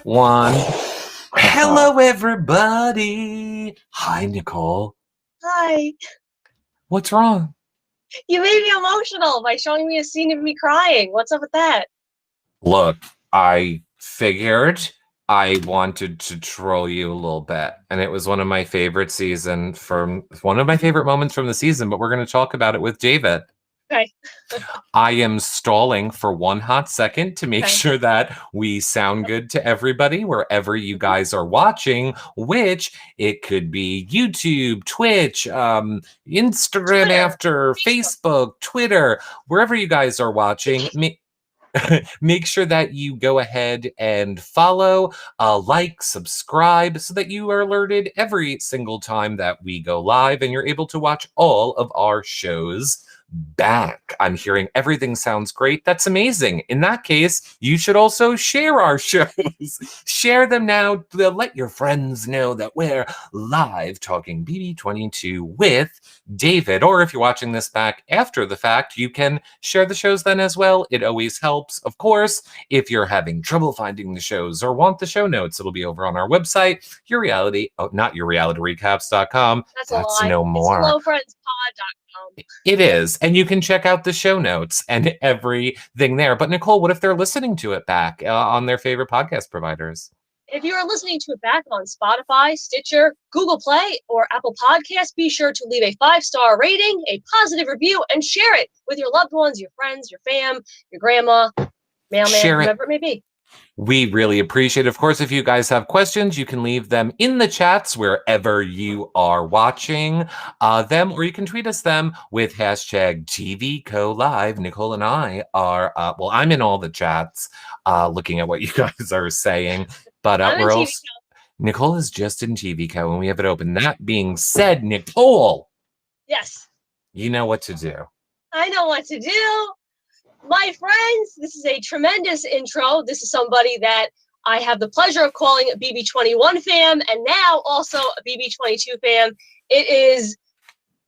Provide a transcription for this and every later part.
One. Hello, everybody. Hi, Nicole. Hi. What's wrong? You made me emotional by showing me a scene of me crying. What's up with that? Look, I figured I wanted to troll you a little bit, and it was one of my favorite moments from the season, but we're going to talk about it with David. Okay. I am stalling for one hot second to make sure that we sound good to everybody wherever you guys are watching, which it could be YouTube, Twitch, Instagram, Twitter, after Facebook, Twitter, wherever you guys are watching. Make sure that you go ahead and follow, like, subscribe, so that you are alerted every single time that we go live and you're able to watch all of our shows back. I'm hearing everything sounds great. That's amazing. In that case, you should also share our shows. Share them now to let your friends know that we're live talking BB22 with David. Or if you're watching this back after the fact, you can share the shows then as well. It always helps. Of course, if you're having trouble finding the shows or want the show notes, it'll be over on our website, not yourrealityrecaps.com. That's no more. It's HelloFriendsPod.com. It is. And you can check out the show notes and everything there. But Nicole, what if they're listening to it back on their favorite podcast providers? If you are listening to it back on Spotify, Stitcher, Google Play, or Apple Podcasts, be sure to leave a 5-star rating, a positive review, and share it with your loved ones, your friends, your fam, your grandma, mailman, whoever it may be. We really appreciate it. Of course, if you guys have questions, you can leave them in the chats wherever you are watching them, or you can tweet us them with hashtag TVCoLive. Nicole and I are, I'm in all the chats looking at what you guys are saying, but we're also, Nicole is just in TVCo and we have it open. That being said, Nicole. Yes. You know what to do. I know what to do. My friends, this is a tremendous intro. This is somebody that I have the pleasure of calling a BB21 fam, and now also a BB22 fam. It is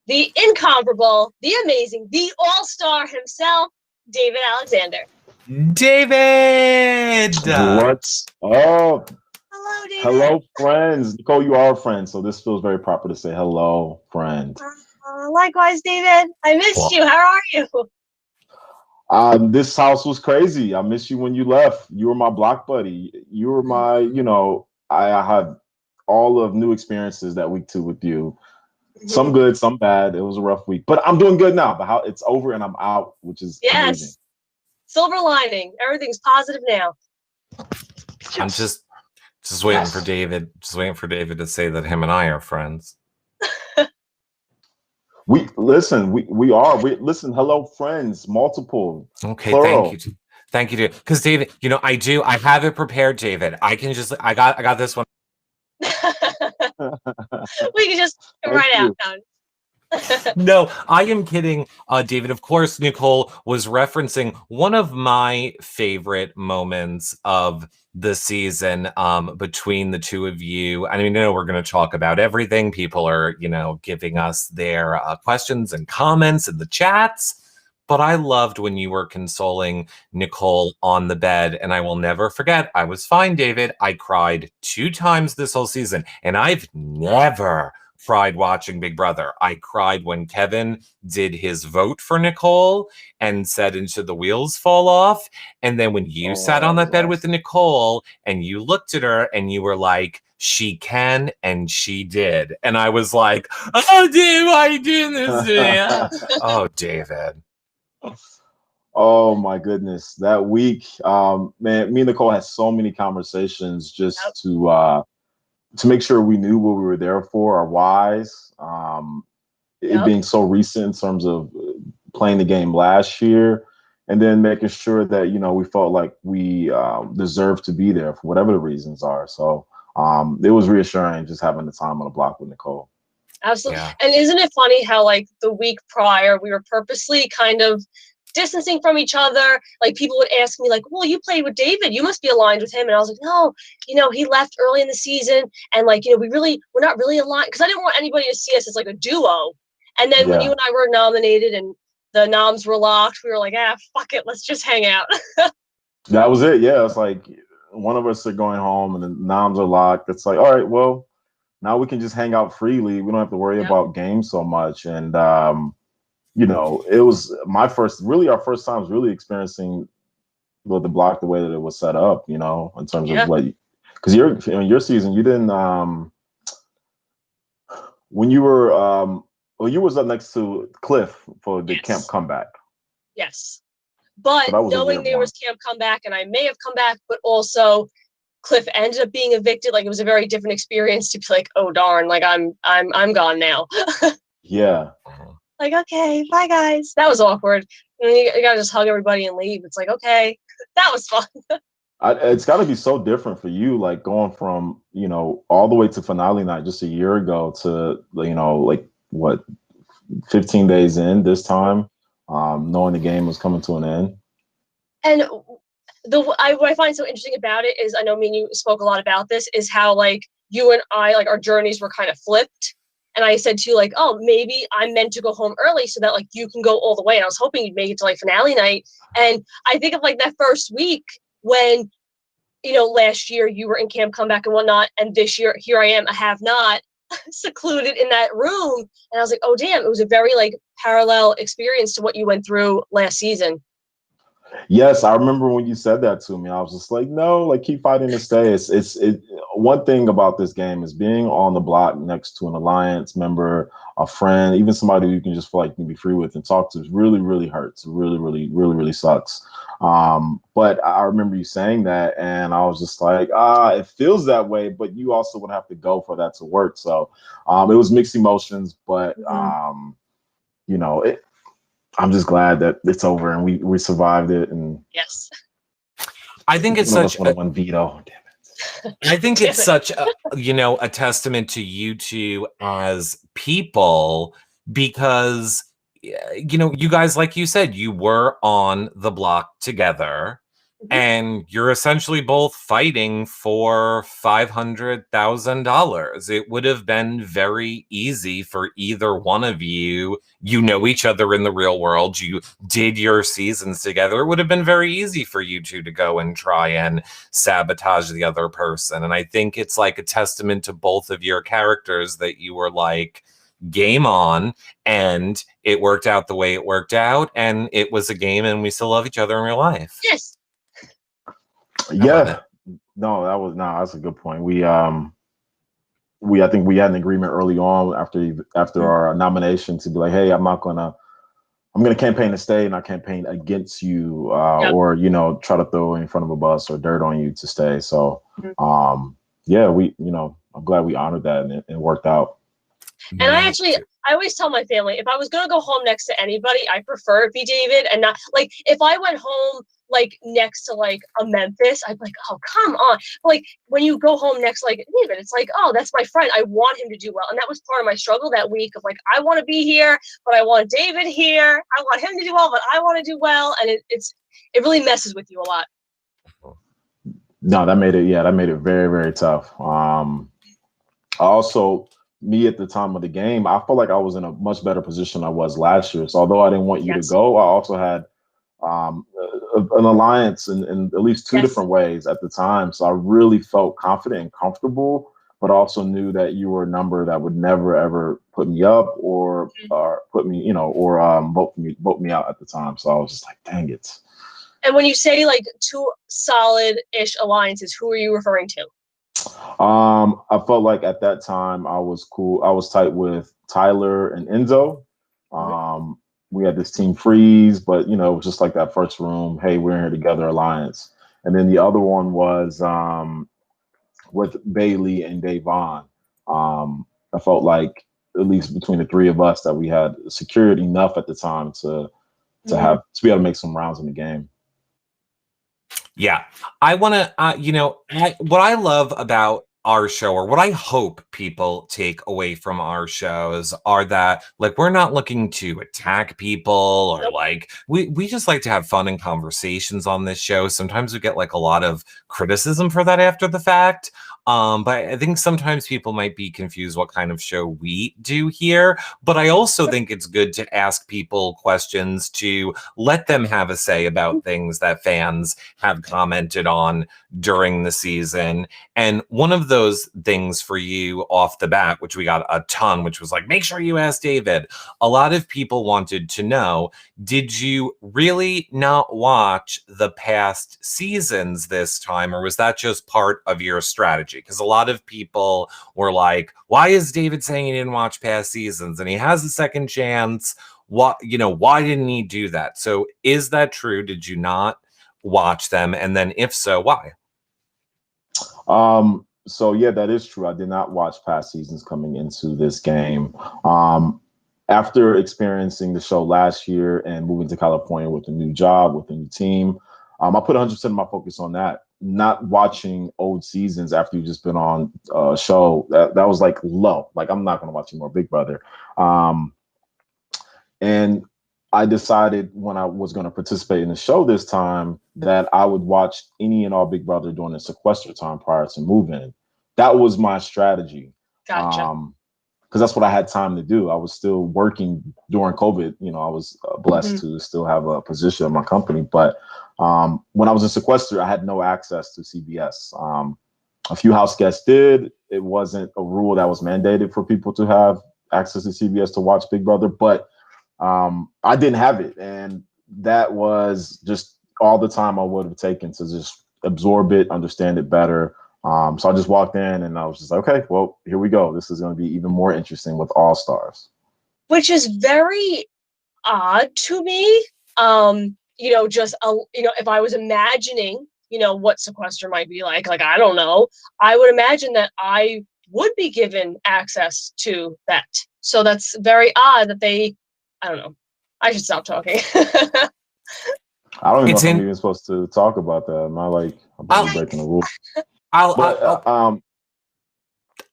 the incomparable, the amazing, the all-star himself, David Alexander. David! What's up? Hello, David. Hello, friends. Nicole, you are a friend, so this feels very proper to say hello, friend. Likewise, David. I missed you. How are you? This house was crazy. I missed you when you left. You were my block buddy. You were my, I had all of new experiences that week 2 with you. Mm-hmm. Some good, some bad. It was a rough week, but I'm doing good now. But it's over and I'm out, which is amazing. Silver lining. Everything's positive now. I'm just Just waiting for David. Just waiting for David to say that him and I are friends. We listen. We are. We listen. Hello, friends. Multiple. Okay, Plural. thank you. Thank you, because David, you know, I have it prepared, David. I can just, I got this one. We can just right out. No, I am kidding, David. Of course, Nicole was referencing one of my favorite moments of the season between the two of you. I mean, I know we're going to talk about everything. People are, you know, giving us their questions and comments in the chats. But I loved when you were consoling Nicole on the bed. And I will never forget, I was fine, David. I cried 2 times this whole season. And I've never cried watching Big Brother. I cried when Kevin did his vote for Nicole and said, "Until the wheels fall off." And then when you sat on that bed with Nicole and you looked at her and you were like, "She can," and she did. And I was like, "Oh, Dave, why are you doing this to me?" Oh, David. Oh my goodness, that week, man, me and Nicole had so many conversations just to make sure we knew what we were there for, our whys. It being so recent in terms of playing the game last year, and then making sure that, you know, we felt like we deserved to be there for whatever the reasons are. So it was reassuring just having the time on the block with Nicole. Absolutely. Yeah. And isn't it funny how, like, the week prior, we were purposely kind of distancing from each other. Like, people would ask me, like, "Well, you played with David. You must be aligned with him." And I was like, "No, you know, he left early in the season. And, like, you know, we're not really aligned." Because I didn't want anybody to see us as, like, a duo. And then when you and I were nominated and the noms were locked, we were like, fuck it. Let's just hang out. That was it. Yeah. It's like one of us are going home and the noms are locked. It's like, all right, well, now we can just hang out freely. We don't have to worry about games so much. And, you know, it was our first time really experiencing the block the way that it was set up, you know, in terms of what, because in your season, you didn't, when you were, you was up next to Cliff for the camp comeback. Yes. But so knowing there was camp comeback and I may have come back, but also Cliff ended up being evicted. Like, it was a very different experience to be like, "Oh darn, like I'm gone now." Yeah. Like, okay, bye guys. That was awkward. And then you gotta just hug everybody and leave. It's like, okay, that was fun. It's got to be so different for you, like going from, you know, all the way to finale night just a year ago to, you know, like what, 15 days in this time, knowing the game was coming to an end. And what I find so interesting about it is, I know me and you spoke a lot about this, is how, like, you and I, like, our journeys were kind of flipped. And I said to you, like, "Oh, maybe I'm meant to go home early so that, like, you can go all the way." And I was hoping you'd make it to, like, finale night. And I think of, like, that first week when, you know, last year you were in camp comeback and whatnot, and this year here I am, I have not, secluded in that room. And I was like, oh damn, it was a very, like, parallel experience to what you went through last season. Yes, I remember when you said that to me. I was just like, no, like, keep fighting to stay. It's one thing about this game is being on the block next to an alliance member, a friend, even somebody you can just feel like you can be free with and talk to. Really, really hurts. Really, really, really, really sucks. But I remember you saying that, and I was just like, it feels that way, but you also would have to go for that to work. So it was mixed emotions, but you know, I'm just glad that it's over and we survived it. And yes, I think it's such a one veto. Damn it. I think it's such a, you know, a testament to you two as people, because, you know, you guys, like you said, you were on the block together. And you're essentially both fighting for $500,000. It would have been very easy for either one of you. You know each other in the real world. You did your seasons together. It would have been very easy for you two to go and try and sabotage the other person. And I think it's like a testament to both of your characters that you were like, game on, and it worked out the way it worked out. And it was a game, and we still love each other in real life. Yes. Yeah, no, that's a good point. I think we had an agreement early on after our nomination to be like, hey, I'm gonna campaign to stay, and I campaign against you, or, you know, try to throw in front of a bus or dirt on you to stay. So yeah, I'm glad we honored that and it worked out. And I always tell my family, if I was going to go home next to anybody, I prefer it be David, and not like if I went home like next to like a Memphis, I'd be like, oh, come on. Like when you go home next to like David, it's like, oh, that's my friend. I want him to do well. And that was part of my struggle that week of like, I want to be here, but I want David here. I want him to do well, but I want to do well. And it really messes with you a lot. No, that made it very, very tough. Also, me at the time of the game, I felt like I was in a much better position than I was last year. So although I didn't want you to go, I also had an alliance in at least two different ways at the time. So I really felt confident and comfortable, but also knew that you were a number that would never ever put me up or put me, or vote me out at the time. So I was just like, dang it. And when you say like two solid-ish alliances, who are you referring to? I felt like at that time I was cool. I was tight with Tyler and Enzo. We had this team freeze, but it was just like that first room. Hey, we're in here together alliance. And then the other one was with Bailey and Dayvon. I felt like at least between the three of us that we had secured enough at the time to be able to make some rounds in the game. Yeah, I want to, what I love about our show, or what I hope people take away from our shows, are that like we're not looking to attack people, or like we just like to have fun and conversations on this show. Sometimes we get like a lot of criticism for that after the fact. But I think sometimes people might be confused what kind of show we do here. But I also think it's good to ask people questions, to let them have a say about things that fans have commented on during the season. And one of those things for you off the bat, which we got a ton, which was like, make sure you ask David. A lot of people wanted to know, did you really not watch the past seasons this time, or was that just part of your strategy? Because a lot of people were like, why is David saying he didn't watch past seasons and he has a second chance? What, why didn't he do that? So is that true? Did you not watch them? And then if so, why? So yeah, that is true. I did not watch past seasons coming into this game. After experiencing the show last year and moving to California with a new job, with a new team, I put 100% of my focus on that. Not watching old seasons after you've just been on a show, that was like low. Like, I'm not going to watch any more Big Brother. And I decided when I was going to participate in the show this time that I would watch any and all Big Brother during the sequester time prior to moving. That was my strategy. Gotcha. Because that's what I had time to do. I was still working during COVID. I was blessed to still have a position in my company. But when I was in sequester, I had no access to CBS. A few house guests did. It wasn't a rule that was mandated for people to have access to CBS to watch Big Brother, but I didn't have it. And that was just all the time I would have taken to just absorb it, understand it better. So I just walked in and I was just like, okay, well, here we go. This is going to be even more interesting with All Stars. Which is very odd to me. If I was imagining, what sequester might be like I don't know, I would imagine that I would be given access to that. So that's very odd that I don't know. I should stop talking. I don't even know if I'm even supposed to talk about that. Am I I'm breaking the rules?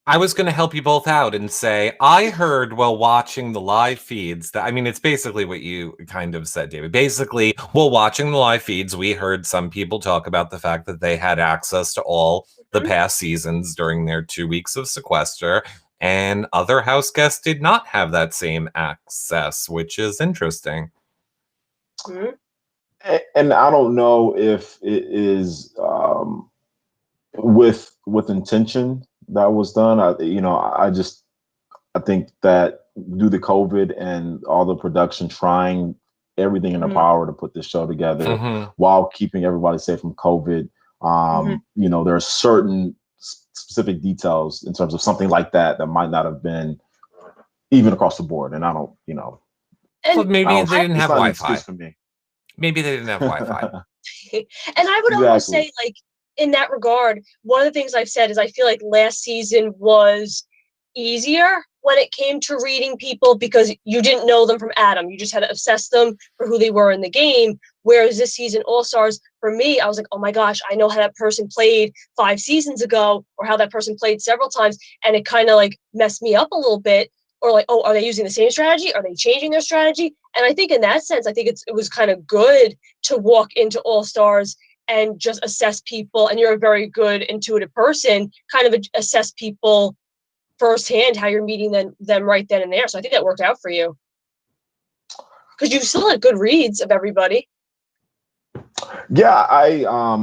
I was going to help you both out and say, I heard while watching the live feeds that, it's basically what you kind of said, David. Basically, while watching the live feeds, we heard some people talk about the fact that they had access to all the past seasons during their 2 weeks of sequester, and other house guests did not have that same access, which is interesting. And I don't know if it is with intention that was done. I think that due to COVID and all the production trying everything in their power to put this show together while keeping everybody safe from COVID, there are certain specific details in terms of something like that might not have been even across the board. And I don't, well, maybe they didn't have Wi-Fi. For me. Maybe they didn't have Wi-Fi. And I would almost say, in that regard, one of the things I've said is I feel like last season was easier when it came to reading people because you didn't know them from Adam. You just had to assess them for who they were in the game. Whereas this season, All-Stars, for me, I was like, oh my gosh, I know how that person played 5 seasons ago or how that person played several times. And it kind of like messed me up a little bit. Or like, oh, are they using the same strategy? Are they changing their strategy? And I think in that sense, I think it was kind of good to walk into All-Stars and just assess people. And you're a very good intuitive person, kind of assess people firsthand, how you're meeting them right then and there. So I think that worked out for you. Because you still had good reads of everybody. Yeah,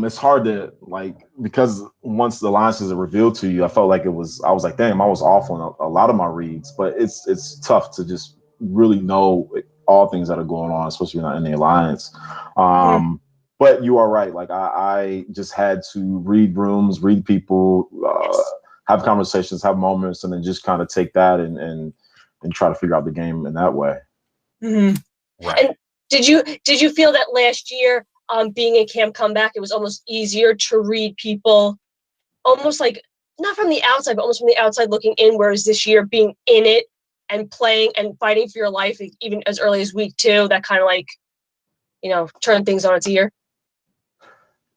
it's hard to like, because once the alliances are revealed to you, I felt like I was like, damn, I was off on a lot of my reads, but it's tough to just really know all things that are going on, especially not in the alliance. But you are right. Like I just had to read rooms, read people, have conversations, have moments, and then just kind of take that and try to figure out the game in that way. Mm-hmm. Right. And did you feel that last year, being a camp comeback, it was almost easier to read people, almost like not from the outside, but almost from the outside looking in? Whereas this year, being in it and playing and fighting for your life, even as early as week 2, that kind of like, turned things on its ear.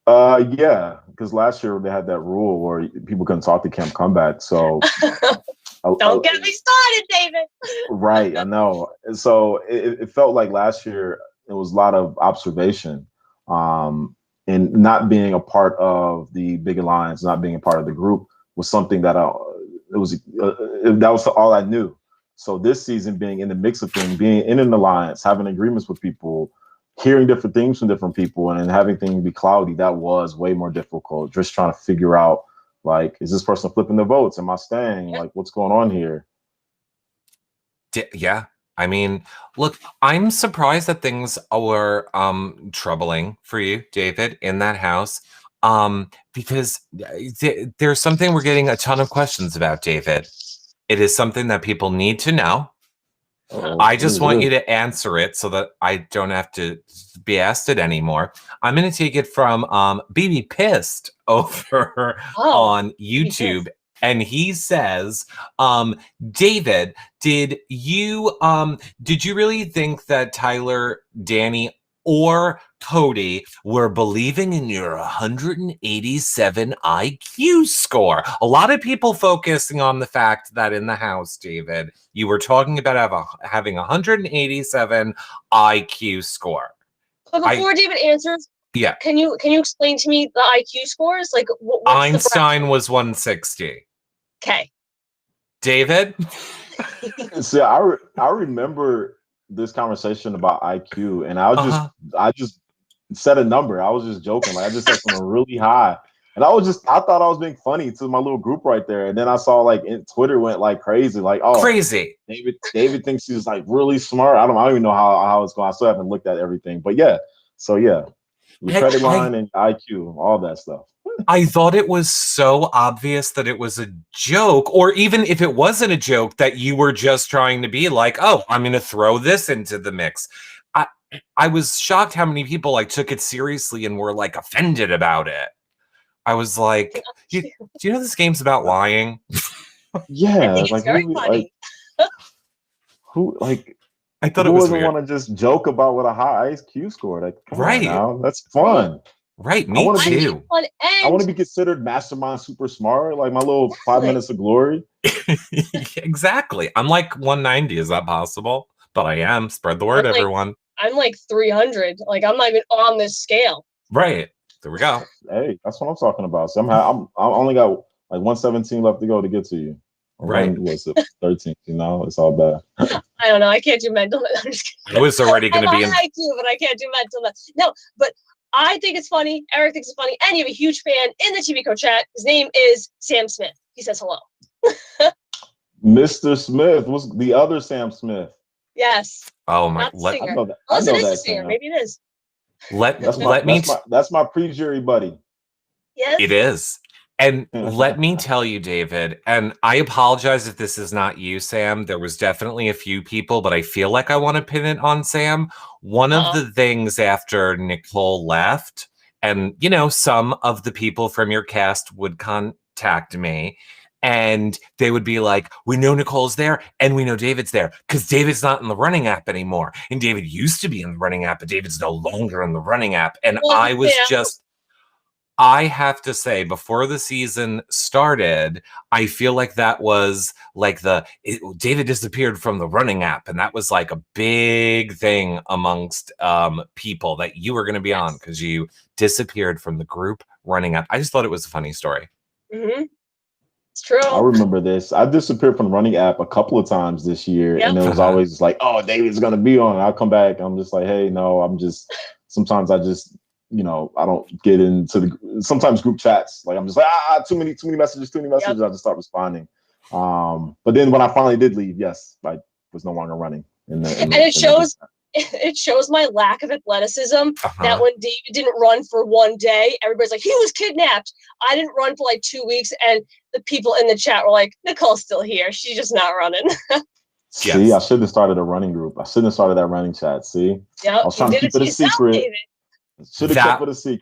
Yeah, because last year they had that rule where people couldn't talk to camp comeback. So don't get me started, David. Right, I know. And so it felt like last year it was a lot of observation, and not being a part of the big alliance, not being a part of the group was something that that was all I knew. So this season, being in the mix of things, being in an alliance, having agreements with people, hearing different things from different people, and having things be cloudy, that was way more difficult. Just trying to figure out, like, is this person flipping the votes? Am I staying? Like, what's going on here? Yeah. I mean, look, I'm surprised that things were troubling for you, David, in that house. Because there's something we're getting a ton of questions about, David. It is something that people need to know. I just want you to answer it so that I don't have to be asked it anymore. I'm going to take it from BB Pissed over on YouTube. And he says, David, did you really think that Tyler, Danny, or Cody were believing in your 187 IQ score? A lot of people focusing on the fact that in the house, David, you were talking about having 187 IQ score. But before David answers, can you explain to me the IQ scores? Like, what's Einstein was 160. Okay. David? So I remember this conversation about IQ, and I just said a number. I was just joking. Like, I just said something really high. And I thought I was being funny to my little group right there. And then I saw like Twitter went like crazy. Like, oh, crazy. David thinks he's like really smart. I don't even know how it's going. I still haven't looked at everything. But yeah. So yeah. The credit line and IQ, all that stuff. I thought it was so obvious that it was a joke, or even if it wasn't a joke, that you were just trying to be like, oh, I'm going to throw this into the mix. I was shocked how many people like took it seriously and were like offended about it. I was like, do you know this game's about lying? Yeah, it's like very funny. I thought it was weird. Want to just joke about what a high IQ score. Like, come on now, that's fun. Right, me too. I want to be considered mastermind super smart, like my little 5 minutes of glory. Exactly. I'm like 190. Is that possible? But I am. Spread the word, everyone. I'm like 300. Like, I'm not even on this scale. Right. There we go. Hey, that's what I'm talking about. Somehow I only got like 117 left to go to get to you. Right. Was it 13? It's all bad. I don't know. I can't do mental. I'm just kidding. I was already going to be in IQ, but I can't do mental. No, but I think it's funny. Eric thinks it's funny. And you have a huge fan in the TV Co chat. His name is Sam Smith. He says hello. Mr. Smith was the other Sam Smith. Yes. Oh my! I know that. I know it is that a singer. Maybe it is. That's my pre-jury buddy. Yes. It is. And let me tell you, David, and I apologize if this is not you, Sam. There was definitely a few people, but I feel like I want to pin it on Sam. One of the things after Nicole left And, you know, some of the people from your cast would contact me and they would be like, we know Nicole's there and we know David's there because David's not in the running app anymore. And David used to be in the running app, but David's no longer in the running app. And I was just, I have to say, before the season started, I feel like that was like David disappeared from the running app. And that was like a big thing amongst people that you were going to be on because you disappeared from the group running app. I just thought it was a funny story. Mm-hmm. It's true. I remember this. I disappeared from the running app a couple of times this year. And it was always like, oh, David's going to be on. I'll come back. I'm just like, hey, no, sometimes I just, you know, I don't get into sometimes group chats. Like I'm just like, too many messages. I just start responding. But then when I finally did leave, yes, I was no longer running. It shows my lack of athleticism that when David didn't run for one day, everybody's like, he was kidnapped. I didn't run for like 2 weeks. And the people in the chat were like, Nicole's still here. She's just not running. See, I shouldn't have started a running group. I shouldn't have started that running chat. See, yep, I was trying to keep it a secret. Should have kept it a secret.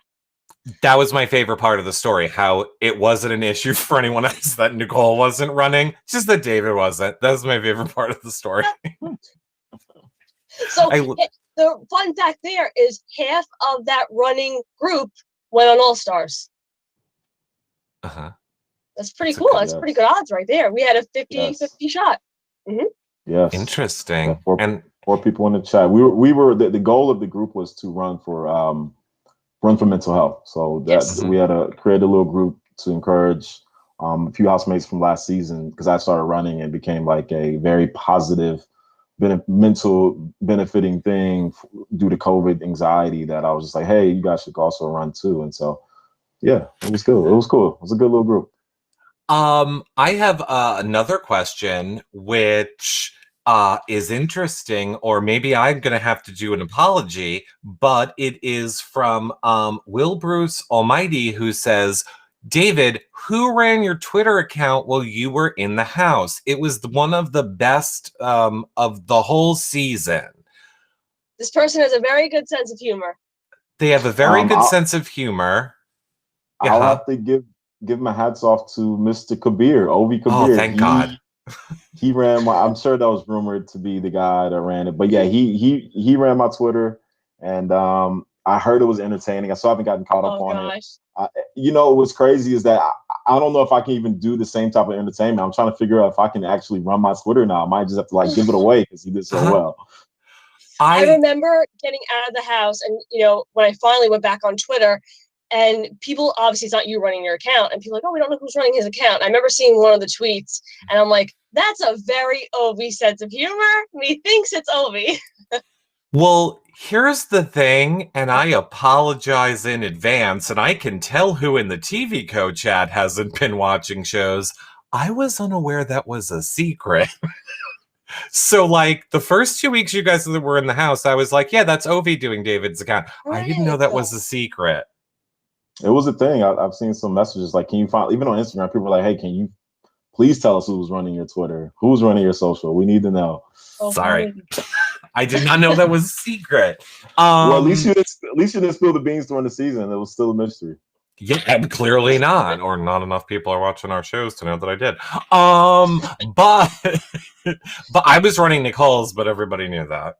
That was my favorite part of the story, how it wasn't an issue for anyone else that Nicole wasn't running, just that David wasn't. That was my favorite part of the story. So the fun fact there is half of that running group went on All Stars. That's pretty cool. That's pretty good odds right there. We had a 50-50 shot. Mm-hmm. Yes. Interesting. Yeah, four people in the chat. We were the goal of the group was to run for mental health. So that we had to create a little group to encourage a few housemates from last season because I started running and became like a very positive mental benefiting thing due to COVID anxiety that I was just like, hey, you guys should also run too. And so, yeah, it was cool. It was cool. It was a good little group. I have another question, which is interesting, or maybe I'm going to have to do an apology, but it is from Will Bruce Almighty, who says, David, who ran your Twitter account while you were in the house? It was one of the best of the whole season. This person has a very good sense of humor. They have a very good sense of humor. I'll have to give my hats off to Mr. Kabir, Ovi Kabir. Oh, thank God. He ran I'm sure that was rumored to be the guy that ran it, but yeah, he ran my Twitter, and I heard it was entertaining. I still haven't gotten caught up on it. You know, what's crazy is that I don't know if I can even do the same type of entertainment. I'm trying to figure out if I can actually run my Twitter now. I might just have to like give it away because he did so well. I remember getting out of the house, and you know, when I finally went back on Twitter, and people, obviously it's not you running your account, and people are like, oh, we don't know who's running his account. I remember seeing one of the tweets, and I'm like, that's a very Ovi sense of humor. Methinks it's Ovi. Well, here's the thing, and I apologize in advance, and I can tell who in the TV Co chat hasn't been watching shows. I was unaware that was a secret. So, like, the first 2 weeks you guys were in the house, I was like, yeah, that's Ovi doing David's account. Right. I didn't know that was a secret. It was a thing. I've seen some messages like, can you find, even on Instagram, people are like, hey, can you please tell us who's running your Twitter? Who's running your social? We need to know. Oh, sorry. I did not know that was a secret. Well, at least you didn't spill the beans during the season. It was still a mystery. Yeah, clearly not, or not enough people are watching our shows to know that I did. But I was running Nicole's, but everybody knew that.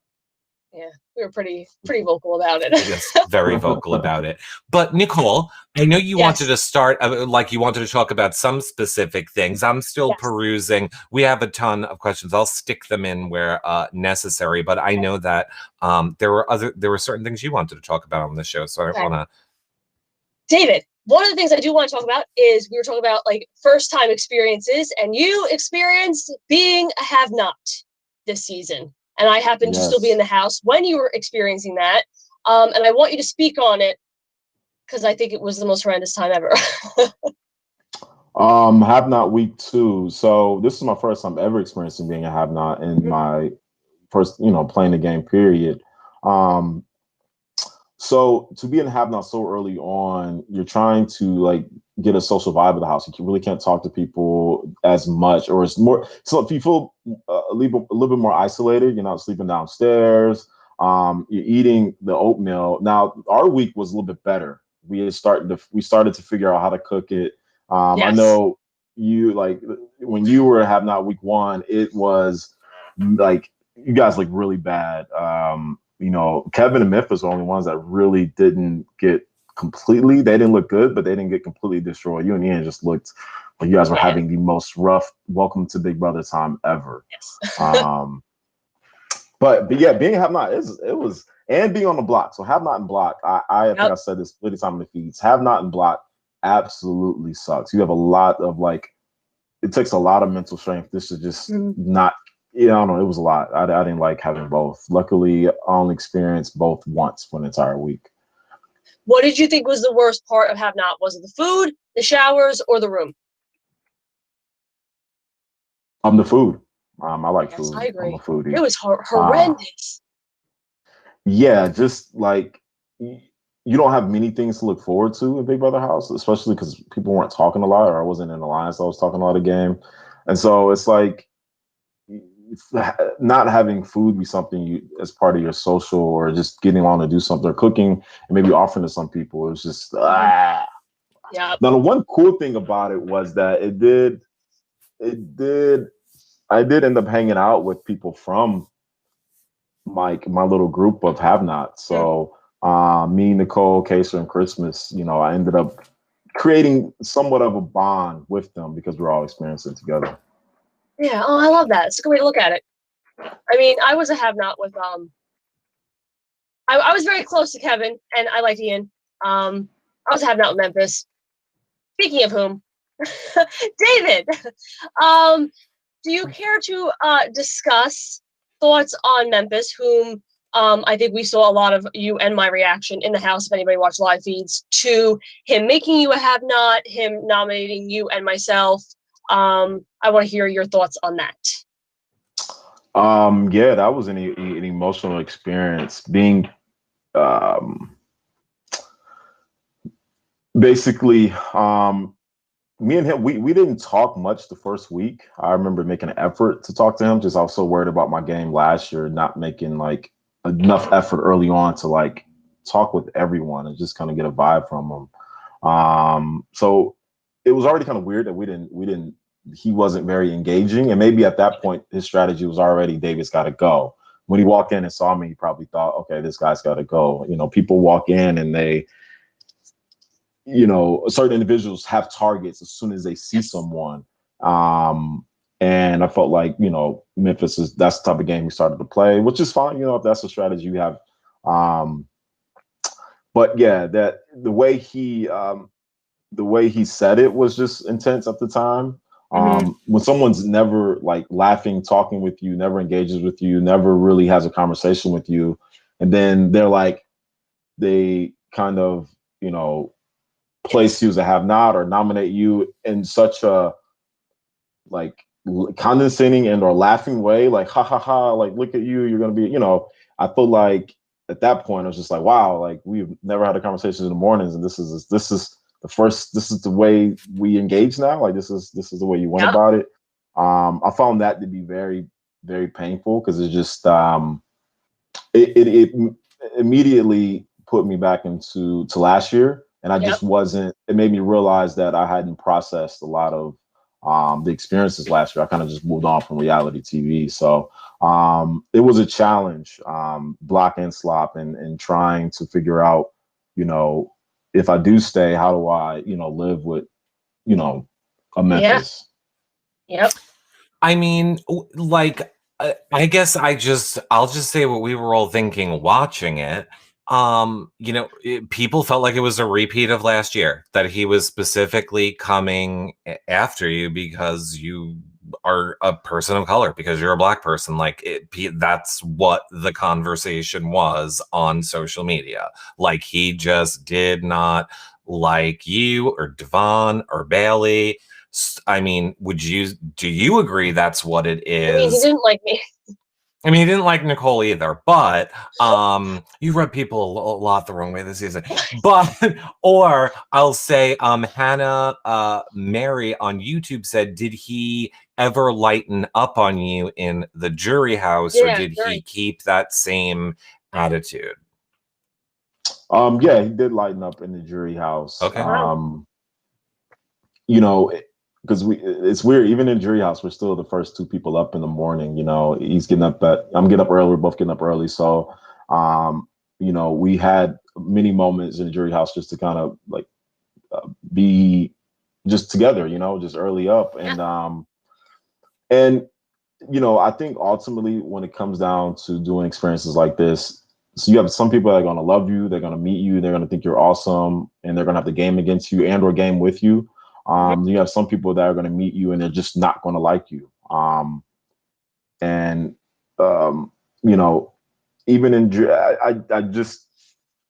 Yeah, we were pretty vocal about it. Yes, very vocal about it. But Nicole, I know you wanted to start, like you wanted to talk about some specific things. I'm still perusing. We have a ton of questions. I'll stick them in where necessary. But I know that there were certain things you wanted to talk about on the show, so I want to. David, one of the things I do want to talk about is we were talking about like first time experiences, and you experienced being a have-not this season. And I happened to still be in the house when you were experiencing that. And I want you to speak on it because I think it was the most horrendous time ever. Have not week 2. So this is my first time ever experiencing being a have not in my first, playing the game period. So to be in a have not so early on, you're trying to like get a social vibe of the house. You really can't talk to people as much, or it's more. So if you feel a little bit more isolated, you're not sleeping downstairs. You're eating the oatmeal. Now our week was a little bit better. we started to figure out how to cook it. I Yes. know you, like, when you were Have Not week 1, it was like you guys looked really bad. You know, Kevin and Memphis were the only ones that really didn't get completely. They didn't look good, but they didn't get completely destroyed. You and Ian just looked like you guys were having the most rough welcome to Big Brother time ever. Yes. But yeah, being Have Not it was, and being on the block. So Have Not and block. I think I said this plenty of time in the feeds. Have Not and block absolutely sucks. You have a lot of, like, it takes a lot of mental strength. This is just not. Yeah, I don't know. It was a lot. I didn't like having both. Luckily, I only experienced both once for an entire week. What did you think was the worst part of Have Not? Was it the food, the showers, or the room? The food. I like food. I agree. I'm a foodie. It was horrendous. Yeah, just like you don't have many things to look forward to in Big Brother House, especially because people weren't talking a lot, or I wasn't in Alliance. So I was talking a lot of game, and so it's like not having food be something you as part of your social, or just getting on to do something, or cooking and maybe offering to some people. It's just Yeah. Now the one cool thing about it was that I did end up hanging out with people from my little group of Have Not. So me, Nicole, Kaser, and Christmas, you know, I ended up creating somewhat of a bond with them because we're all experiencing it together. Yeah. Oh, I love that. It's a good way to look at it. I mean, I was a Have Not with I was very close to Kevin, and I liked Ian. I was a Have Not with Memphis. Speaking of whom, David, do you care to discuss thoughts on Memphis, whom I think we saw a lot of you and my reaction in the house, if anybody watched live feeds, to him making you a Have Not, him nominating you and myself. I want to hear your thoughts on that. Yeah, that was an emotional experience. Being basically me and him, we didn't talk much the first week. I remember making an effort to talk to him, just I was so worried about my game last year, not making like enough effort early on to like talk with everyone and just kind of get a vibe from him. So it was already kind of weird that he wasn't very engaging. And maybe at that point, his strategy was already, David's got to go. When he walked in and saw me, he probably thought, okay, this guy's got to go. You know, people walk in and they, you know, certain individuals have targets as soon as they see someone. And I felt like, you know, Memphis that's the type of game we started to play, which is fine, you know, if that's the strategy you have. But yeah, that the way he said it was just intense at the time. When someone's never like laughing, talking with you, never engages with you, never really has a conversation with you, and then they kind of, you know, place you as a Have Not or nominate you in such a like condescending and or laughing way, like ha ha ha, like look at you, you're gonna be, you know. I feel like at that point I was just like, wow, like we've never had a conversation in the mornings, and this is the way we engage now. Like this is the way you went about it. I found that to be very, very painful because it's just it immediately put me back to last year, and I just wasn't. It made me realize that I hadn't processed a lot of the experiences last year. I kind of just moved on from reality TV, so it was a challenge, block and slop, and trying to figure out, you know, if I do stay, how do I, you know, live with, you know, a Memphis? Yep. I mean, like, I guess I'll just say what we were all thinking watching it. You know, people felt like it was a repeat of last year, that he was specifically coming after you because you are a person of color, because you're a Black person. Like that's what the conversation was on social media. Like he just did not like you or DeVon or Bailey. I mean, do you agree that's what it is? I mean, he didn't like me. I mean, he didn't like Nicole either, but you rubbed people a lot the wrong way this season. But, or I'll say, Hannah Mary on YouTube said, did he ever lighten up on you in the jury house, or did he keep that same attitude? Yeah, he did lighten up in the jury house. Okay. You know, because it's weird. Even in jury house, we're still the first two people up in the morning. You know, he's getting up I'm getting up early. We're both getting up early. So, you know, we had many moments in the jury house just to kind of like be just together. You know, just early up and you know, I think ultimately when it comes down to doing experiences like this, so you have some people that are going to love you, they're going to meet you, they're going to think you're awesome, and they're going to have the game against you and or game with you. You have some people that are going to meet you and they're just not going to like you. You know, even in I just,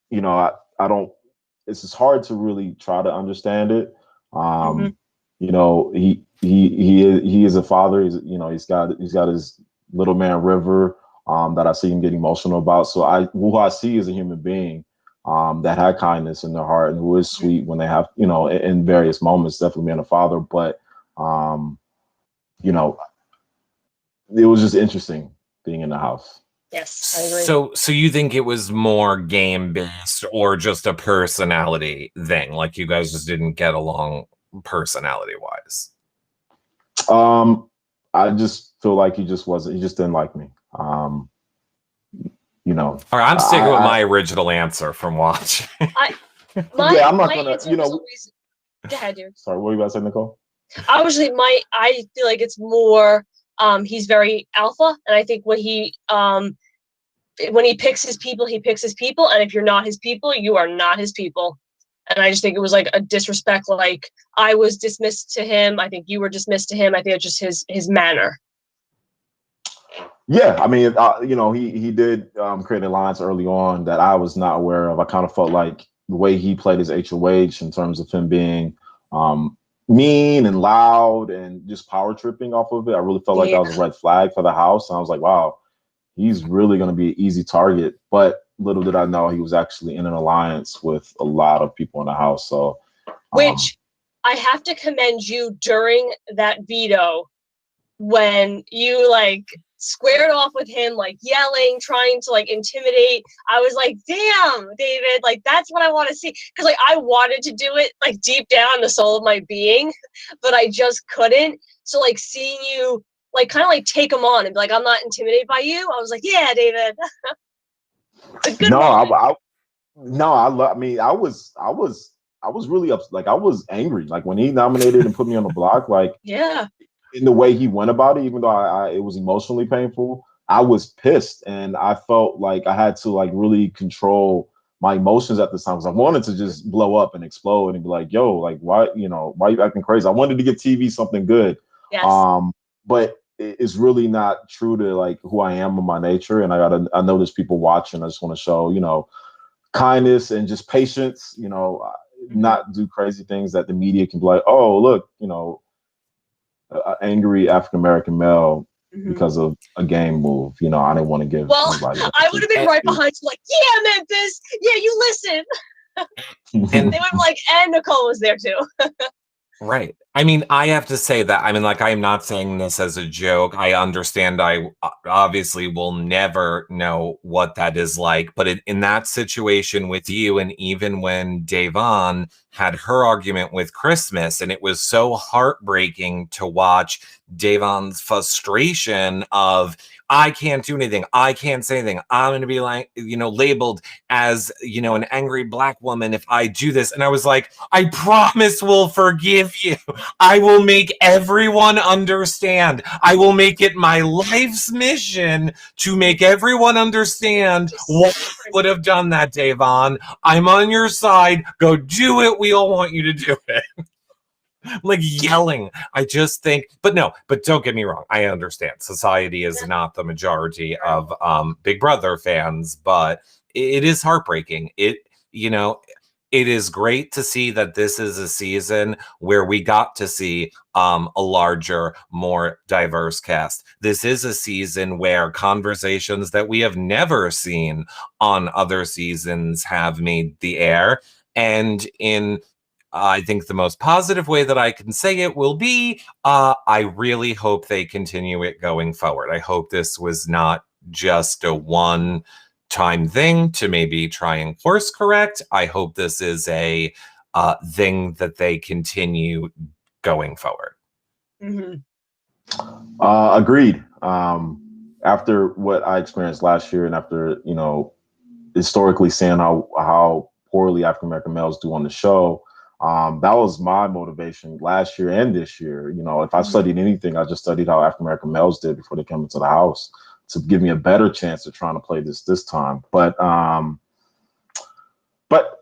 you know, I don't. It's just hard to really try to understand it. You know, he is a father. You know, he's got his little man River that I see him get emotional about. So who I see is a human being that had kindness in their heart and who is sweet when they have, you know, in various moments, definitely being a father. But you know, it was just interesting being in the house. Yes, I agree. So you think it was more game based or just a personality thing? Like you guys just didn't get along personality wise? I just feel like he just didn't like me. You know. All right, I'm sticking with my original answer from watch. I'm not gonna, you know. Always, go ahead, dude. Sorry, what were you about to say, Nicole? I feel like it's more he's very alpha, and I think when he picks his people, and if you're not his people, you are not his people. And I just think it was like a disrespect. Like I was dismissed to him. I think you were dismissed to him. I think it's just his manner. Yeah, I mean, you know, he did create a alliance early on that I was not aware of. I kind of felt like the way he played his HOH in terms of him being mean and loud and just power tripping off of it. I really felt like that was a red flag for the house. And I was like, wow, he's really going to be an easy target. But little did I know he was actually in an alliance with a lot of people in the house. So, which I have to commend you during that veto when you like squared off with him, like yelling, trying to like intimidate. I was like, damn, David, like that's what I want to see. Because like I wanted to do it like deep down in the soul of my being, but I just couldn't. So like seeing you like kind of like take him on and be like, I'm not intimidated by you. I was like, yeah, David. It's a good I mean, I was really upset. Like I was angry. Like when he nominated and put me on the block, like yeah. In the way he went about it, even though it was emotionally painful, I was pissed and I felt like I had to like really control my emotions at the time because I wanted to just blow up and explode and be like, yo, like why are you acting crazy? I wanted to give TV something good. Yes. But it's really not true to like who I am in my nature. And I know there's people watching. I just want to show, you know, kindness and just patience, you know, not do crazy things that the media can be like, oh, look, you know, an angry African-American male because of a game move. You know, I didn't want to give anybody. I would have been right behind you like, yeah, Memphis. Yeah, you listen. And they would be like, and Nicole was there too. Right. I mean, I have to say that, I mean, like, I'm not saying this as a joke. I understand I obviously will never know what that is like. But in that situation with you, and even when Dayvon had her argument with Christmas, and it was so heartbreaking to watch Dayvon's frustration of, I can't do anything. I can't say anything. I'm going to be like, you know, labeled as, you know, an angry Black woman if I do this. And I was like, I promise we'll forgive you. I will make everyone understand. I will make it my life's mission to make everyone understand what I would have done that, Dayvon. I'm on your side. Go do it. We all want you to do it. Like yelling. I just think, but don't get me wrong. I understand society is not the majority of Big Brother fans, but it is heartbreaking. It is great to see that this is a season where we got to see a larger, more diverse cast. This is a season where conversations that we have never seen on other seasons have made the air. And in I think the most positive way that I can say it will be, I really hope they continue it going forward. I hope this was not just a 1-2 one-time thing to maybe try and course correct. I hope this is a thing that they continue going forward. Agreed. After what I experienced last year, and after, you know, historically seeing how poorly African American males do on the show, that was my motivation last year and this year. You know, if I studied anything, I just studied how African American males did before they came into the house, to give me a better chance of trying to play this time. But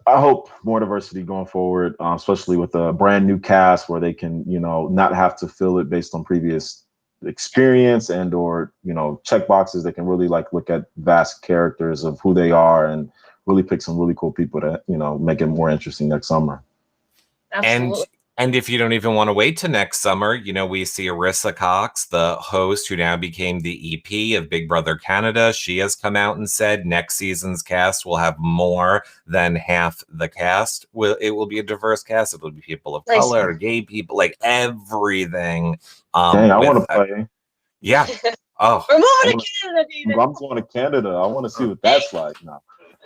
I hope more diversity going forward, especially with a brand new cast where they can, you know, not have to fill it based on previous experience and or, you know, check boxes. They can really like look at vast characters of who they are and really pick some really cool people to, you know, make it more interesting next summer. Absolutely. And if you don't even want to wait to next summer, you know, we see Arissa Cox, the host who now became the EP of Big Brother Canada. She has come out and said next season's cast will have more than half the cast. It will be a diverse cast. It will be people of color, gay people, like everything. Dang, I want to play. Yeah. Oh, we're moving to Canada, David. I'm going to Canada. I want to see what that's like now.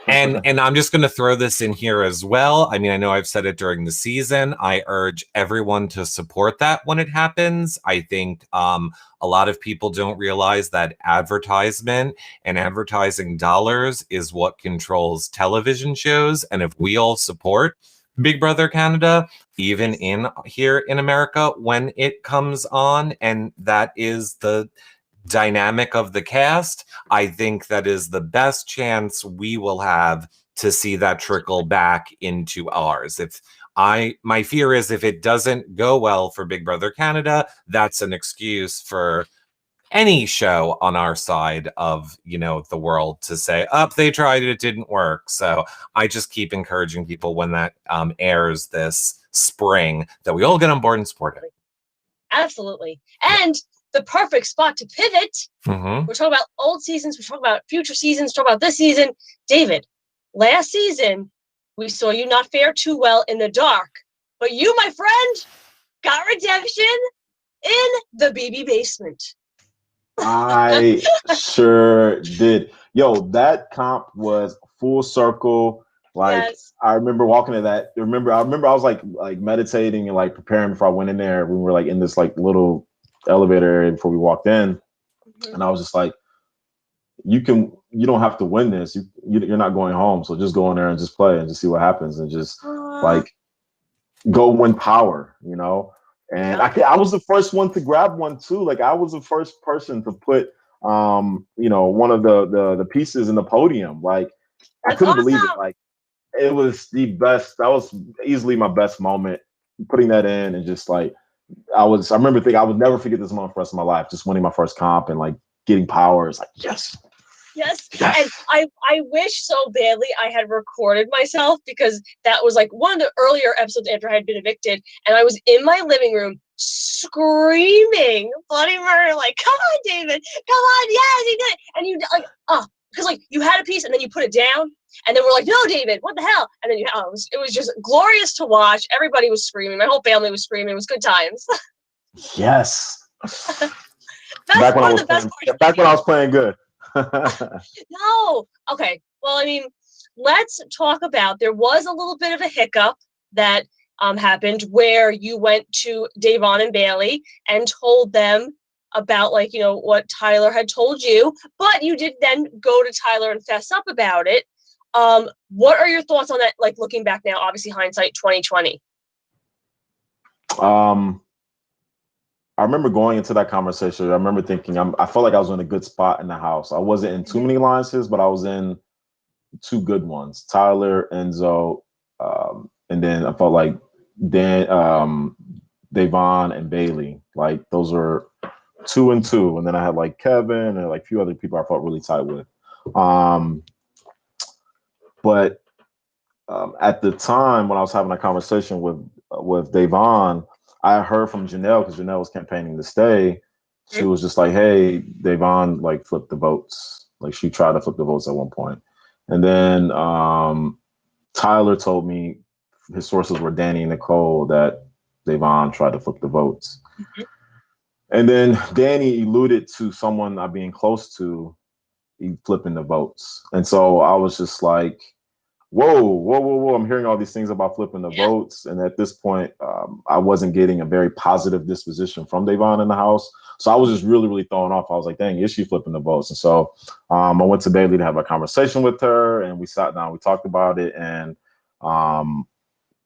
And I'm just going to throw this in here as well. I mean, I know I've said it during the season. I urge everyone to support that when it happens. I think a lot of people don't realize that advertisement and advertising dollars is what controls television shows. And if we all support Big Brother Canada, even here in America, when it comes on, and that is the dynamic of the cast, I think that is the best chance we will have to see that trickle back into ours. My fear is if it doesn't go well for Big Brother Canada, that's an excuse for any show on our side of, you know, the world to say, they tried it didn't work. So I just keep encouraging people when that airs this spring that we all get on board and support it. Absolutely. And the perfect spot to pivot. We're talking about old seasons. We're talking about future seasons. We're talking about this season. David, last season, we saw you not fare too well in the dark. But you, my friend, got redemption in the BB basement. I sure did. Yo, that comp was full circle. Like, yes. I remember walking to that. I remember I was like meditating and like preparing before I went in there. We were like in this like little elevator area before we walked in, and I was just like, you don't have to win this. You're not going home, so just go in there and just play and just see what happens and just like go win power, you know. And I was the first one to grab one too. Like I was the first person to put you know, one of the pieces in the podium. Like I couldn't believe it. Like it was the best. That was easily my best moment, putting that in and just like I remember thinking I would never forget this moment for the rest of my life. Just winning my first comp and like getting power. It's like yes. And I wish so badly I had recorded myself, because that was like one of the earlier episodes after I had been evicted, and I was in my living room screaming bloody murder, like, come on, David, come on, yes, he did it. And you like, because like you had a piece and then you put it down, and then we're like, no, David, what the hell? And then it was just glorious to watch. Everybody was screaming. My whole family was screaming. It was good times. Yes. Back when I was playing good. No. Okay. Well, I mean, let's talk about, there was a little bit of a hiccup that happened where you went to Dayvon and Bailey and told them about, like, you know, what Tyler had told you, but you did then go to Tyler and fess up about it. What are your thoughts on that? Like looking back now, obviously hindsight 2020. I remember going into that conversation. I remember thinking I felt like I was in a good spot in the house. I wasn't in too many alliances, but I was in two good ones: Tyler, Enzo, and then I felt like Dayvon and Bailey. Like those were 2 and 2, and then I had like Kevin and like a few other people I felt really tight with. But at the time when I was having a conversation with Dayvon, I heard from Janelle, because Janelle was campaigning to stay. She was just like, hey, Dayvon like flipped the votes. Like she tried to flip the votes at one point. And then Tyler told me his sources were Danny and Nicole that Dayvon tried to flip the votes. And then Danny alluded to someone not being close to flipping the votes. And so I was just like, whoa. I'm hearing all these things about flipping the votes. And at this point, I wasn't getting a very positive disposition from Dayvon in the house. So I was just really, really thrown off. I was like, dang, is she flipping the votes? And so I went to Bailey to have a conversation with her, and we sat down, we talked about it. And,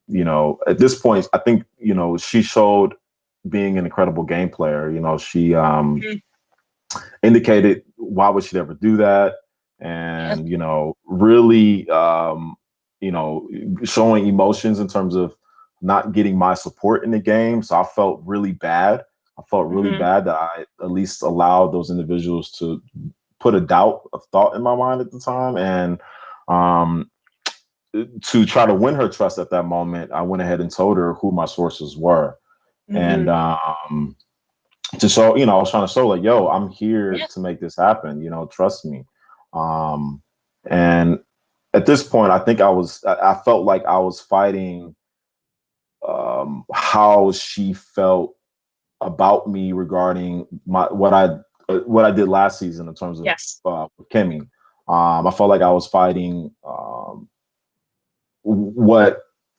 you know, at this point, I think, you know, she showed being an incredible game player. You know, she indicated why would she ever do that? And, you know, really, you know, showing emotions in terms of not getting my support in the game. So I felt really bad. I felt really bad that I at least allowed those individuals to put a doubt of thought in my mind at the time. And to try to win her trust at that moment, I went ahead and told her who my sources were. And to show, you know, I was trying to show like, yo, I'm here to make this happen, you know, trust me. And at this point, I think I felt like I was fighting how she felt about me regarding what I did last season in terms of Kimmy. I felt like I was fighting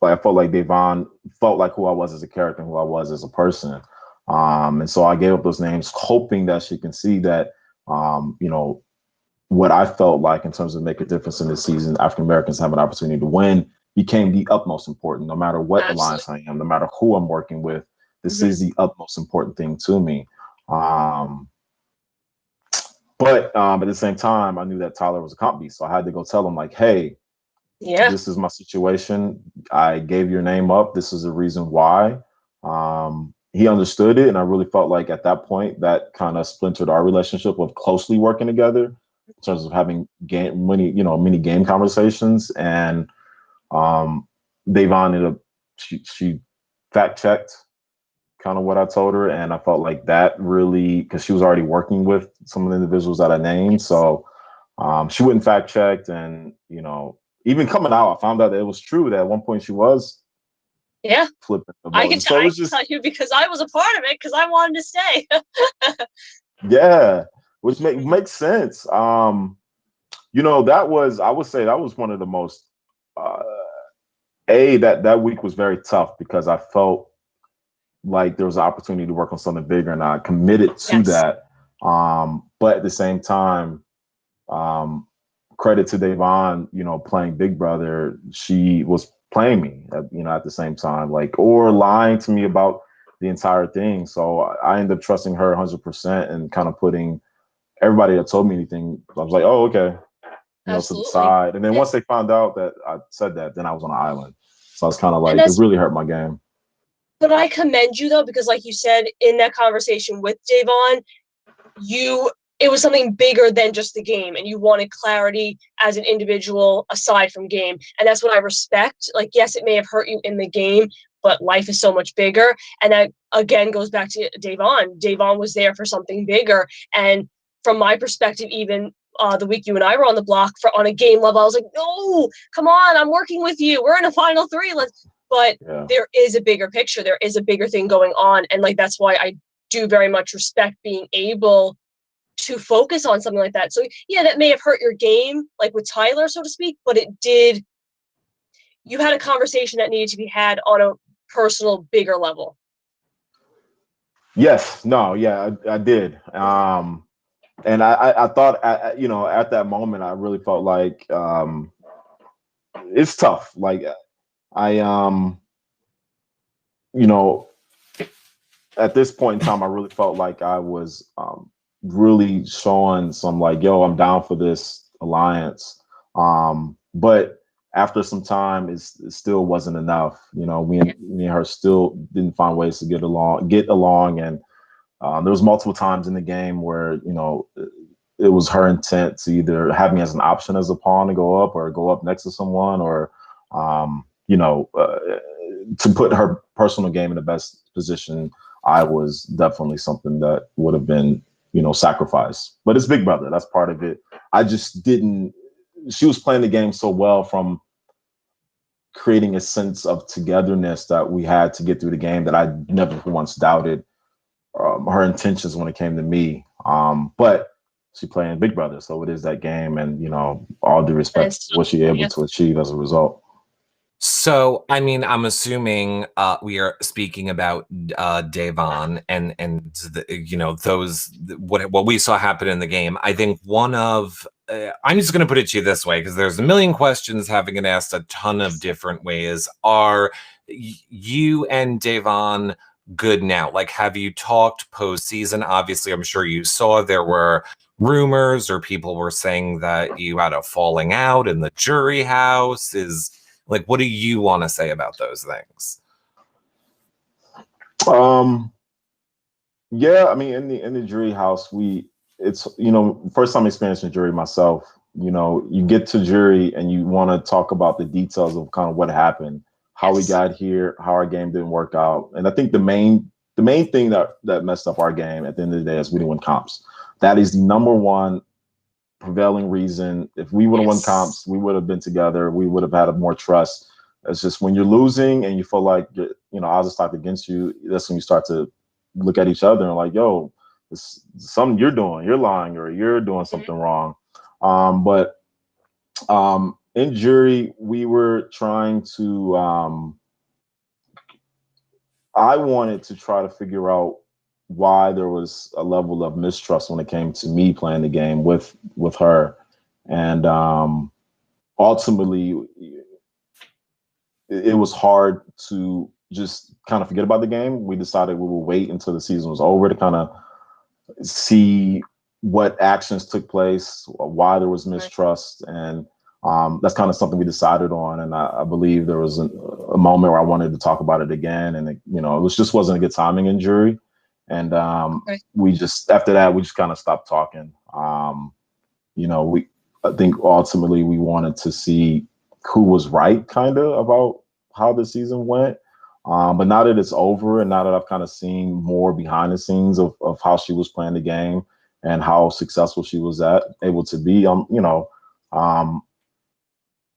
I felt like Dayvon felt like who I was as a character, who I was as a person. And so I gave up those names, hoping that she can see that, you know, what I felt like in terms of make a difference in this season, African Americans have an opportunity to win, became the utmost important, no matter what alliance I am, no matter who I'm working with. This is the utmost important thing to me. But at the same time, I knew that Tyler was a comp beast. So I had to go tell him like, hey, this is my situation. I gave your name up. This is the reason why. He understood it. And I really felt like at that point that kind of splintered our relationship of closely working together in terms of having many game conversations. And Dayvon ended up, she fact checked kind of what I told her. And I felt like that really, because she was already working with some of the individuals that I named. So she wouldn't fact checked. And, you know, even coming out, I found out that it was true that at one point she was flipping the vote. I can tell you because I was a part of it because I wanted to stay. Which makes sense. You know, I would say that was one of the most that week was very tough because I felt like there was an opportunity to work on something bigger and I committed to that. But at the same time, credit to Dayvon, you know, playing Big Brother. She was playing me, you know, at the same time, like, or lying to me about the entire thing. So I ended up trusting her 100% and kind of putting everybody that told me anything. I was like, oh, okay, you know, to the side. And then once they found out that I said that, then I was on an island. So I was kind of like, it really hurt my game. But I commend you though, because like you said in that conversation with Dayvon, it was something bigger than just the game, and you wanted clarity as an individual aside from game. And that's what I respect. Like, yes, it may have hurt you in the game, but life is so much bigger. And that again goes back to Dayvon. Dayvon was there for something bigger. And from my perspective, even the week you and I were on the block on a game level, I was like, no, come on, I'm working with you. We're in a final three. But there is a bigger picture. There is a bigger thing going on. And like, that's why I do very much respect being able to focus on something like that. So yeah, that may have hurt your game, like with Tyler, so to speak, but you had a conversation that needed to be had on a personal, bigger level. Yes, no, yeah, I did. And I thought, you know, at that moment, I really felt like it's tough. Like you know, at this point in time, I really felt like I was really showing some like, yo, I'm down for this alliance. But after some time, it still wasn't enough. You know, me and her still didn't find ways to get along. And there was multiple times in the game where, you know, it was her intent to either have me as an option as a pawn to go up or go up next to someone or, you know, to put her personal game in the best position. I was definitely something that would have been, you know, sacrifice. But it's Big Brother. That's part of it. I just didn't. She was playing the game so well from creating a sense of togetherness that we had to get through the game that I never once doubted her intentions when it came to me. But she playing Big Brother. So it is that game, and all due respect, what she able to achieve as a result. So, I mean, I'm assuming we are speaking about Dayvon and those what we saw happen in the game. I think one of I'm just going to put it to you this way, because there's a million questions having it asked a ton of different ways. Are you and Dayvon good now? Like, have you talked postseason? Obviously, I'm sure you saw there were rumors or people were saying that you had a falling out in the jury house. Like, what do you want to say about those things? Yeah, I mean, in the jury house, it's first time experiencing jury myself. You get to jury and you want to talk about the details of kind of what happened, how we got here, how our game didn't work out. And I think the main thing that messed up our game at the end of the day is we didn't win comps. That is the number one prevailing reason. If we would have won comps, we would have been together. We would have had more trust. It's just when you're losing and you feel like odds are stacked against you, that's when you start to look at each other and like, yo, it's something you're doing, you're lying, or you're doing something wrong. But in jury, we were trying to I wanted to try to figure out why there was a level of mistrust when it came to me playing the game with her. And ultimately, it was hard to just kind of forget about the game. We decided we would wait until the season was over to kind of see what actions took place, why there was mistrust. And that's kind of something we decided on. And I believe there was a moment where I wanted to talk about it again. And it just wasn't a good timing in jury. And we just, after that, we just kind of stopped talking. I think ultimately we wanted to see who was right kind of about how the season went. But now that it's over and now that I've kind of seen more behind the scenes of how she was playing the game and how successful she was able to be,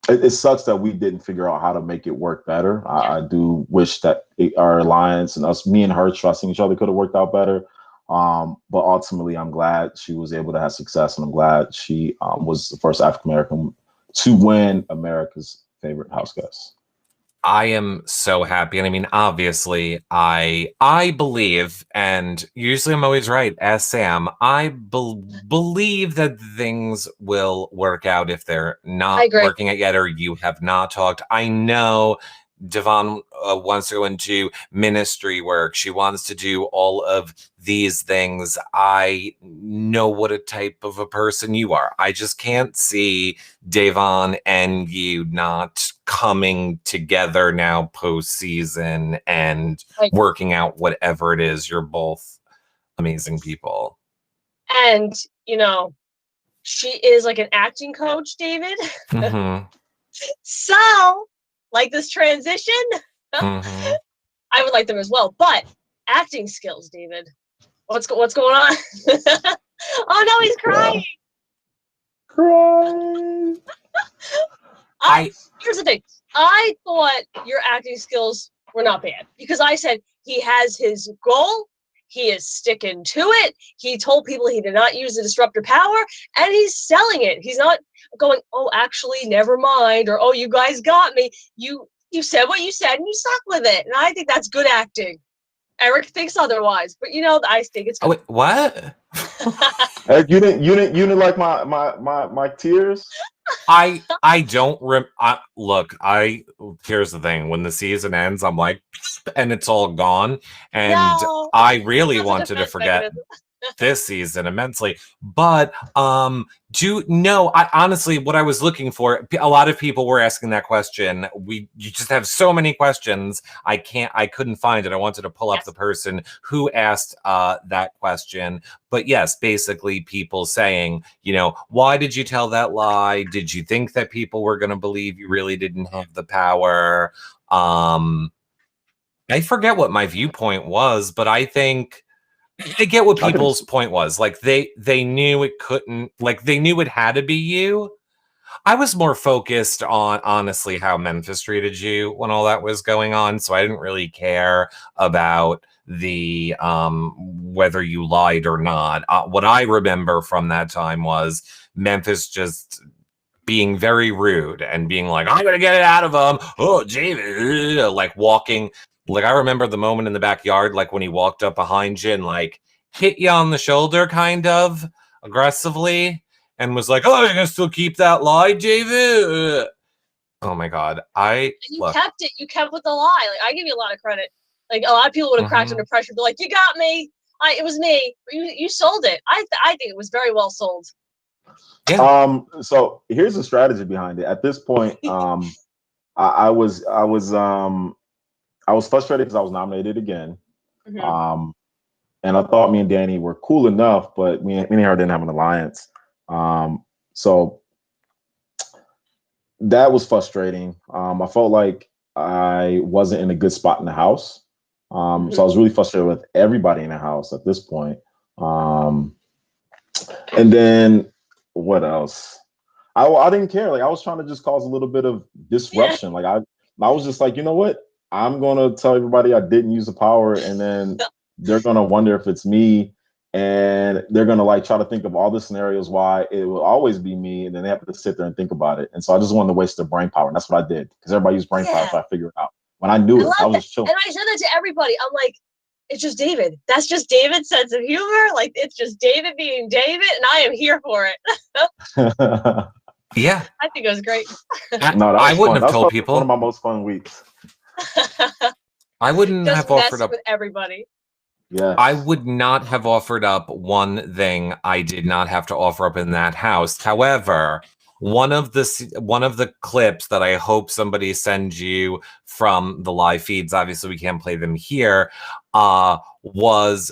it sucks that we didn't figure out how to make it work better. I do wish that our alliance and me and her trusting each other could have worked out better. But ultimately, I'm glad she was able to have success, and I'm glad she was the first African-American to win America's favorite house guest. I am so happy. And I mean, obviously, I believe, and usually I'm always right, as Sam, I believe that things will work out if they're not working out yet or you have not talked. I know DeVon wants to go into ministry work. She wants to do all of these things. I know what a type of a person you are. I just can't see Dayvon and you not coming together now postseason and working out whatever it is. You're both amazing people. And, she is like an acting coach, David. Mm-hmm. So, like this transition, Mm-hmm. I would like them as well. But acting skills, David. What's going on? Oh no, he's crying. Crying. Here's the thing. I thought your acting skills were not bad because I said he has his goal. He is sticking to it. He told people he did not use the disruptor power, and he's selling it. He's not going, oh, actually, never mind, or oh, you guys got me. You said what you said, and you stuck with it, and I think that's good acting. Eric thinks otherwise, but I think it's good. Oh, wait, what? Eric, you didn't like my tears? I don't look. Here's the thing: when the season ends, I'm like, and it's all gone, and I really wanted to forget this season immensely. But honestly, what I was looking for, a lot of people were asking that question. You just have so many questions. I couldn't find it. I wanted to pull up the person who asked that question. But yes, basically people saying, why did you tell that lie? Did you think that people were going to believe you really didn't have the power? I forget what my viewpoint was, but I think I get what people's point was. Like they knew it couldn't, like they knew it had to be you. I was more focused on honestly how Memphis treated you when all that was going on. So I didn't really care about the whether you lied or not. What I remember from that time was Memphis just being very rude and being like, I'm gonna get it out of him. Oh, David, like walking. Like I remember the moment in the backyard, like when he walked up behind you and like hit you on the shoulder, kind of aggressively, and was like, "Oh, you're gonna still keep that lie, David?" Oh my god, You kept it. You kept with the lie. Like I give you a lot of credit. Like a lot of people would have cracked under pressure, but like, you got me. It was me. You sold it. I think it was very well sold. Yeah. So here's the strategy behind it. At this point, I was frustrated because I was nominated again. Mm-hmm. And I thought me and Danny were cool enough, but me and her didn't have an alliance. So that was frustrating. I felt like I wasn't in a good spot in the house. So I was really frustrated with everybody in the house at this point. And then what else? I didn't care. Like I was trying to just cause a little bit of disruption. Like I was just like, you know what? I'm gonna tell everybody I didn't use the power, and then they're gonna wonder if it's me, and they're gonna like try to think of all the scenarios why it will always be me, and then they have to sit there and think about it. And so I just wanted to waste their brain power, and that's what I did because everybody used brain power, so I figured it out. When I knew it, I was just chilling. And I said that to everybody. I'm like, it's just David. That's just David's sense of humor. Like it's just David being David, and I am here for it. Yeah, I think it was great. No, I wouldn't have told people. One of my most fun weeks. I wouldn't have offered up with everybody. Yeah, I would not have offered up one thing I did not have to offer up in that house. However, one of the clips that I hope somebody sends you from the live feeds, obviously we can't play them here, was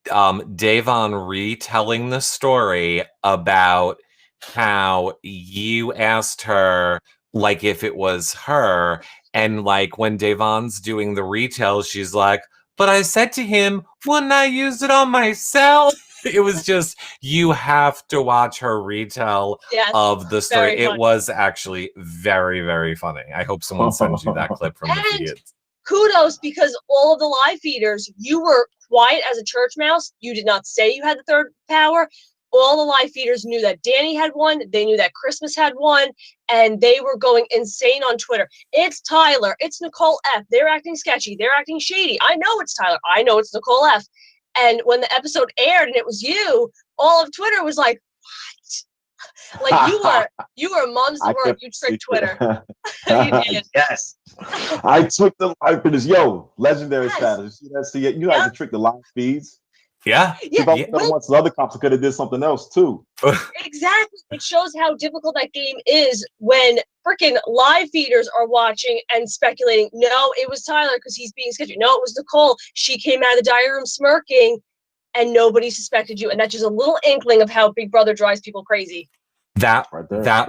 Dayvon retelling the story about how you asked her like if it was her, and like when Dayvon's doing the retell, she's like, but I said to him, wouldn't I use it on myself? It was just, you have to watch her retell of the story. It was actually very, very funny. I hope someone sends you that clip from the feeds. Kudos, because all of the live feeders, you were quiet as a church mouse. You did not say you had the third power. All the live feeders knew that Danny had one. They knew that Christmas had one, and they were going insane on Twitter. It's Tyler. It's Nicole F. They're acting sketchy. They're acting shady. I know it's Tyler. I know it's Nicole F. And when the episode aired and it was you, all of Twitter was like, what? Like you were mom's word. You tricked Twitter. You did. Yes. I tricked the live feeders. Yo, legendary status. You see that? You guys to trick the live feeds. Yeah. If I once the other cops could have did something else too. Exactly. It shows how difficult that game is when freaking live feeders are watching and speculating. No, it was Tyler because he's being sketchy. No, it was Nicole. She came out of the diary room smirking, and nobody suspected you. And that's just a little inkling of how Big Brother drives people crazy. That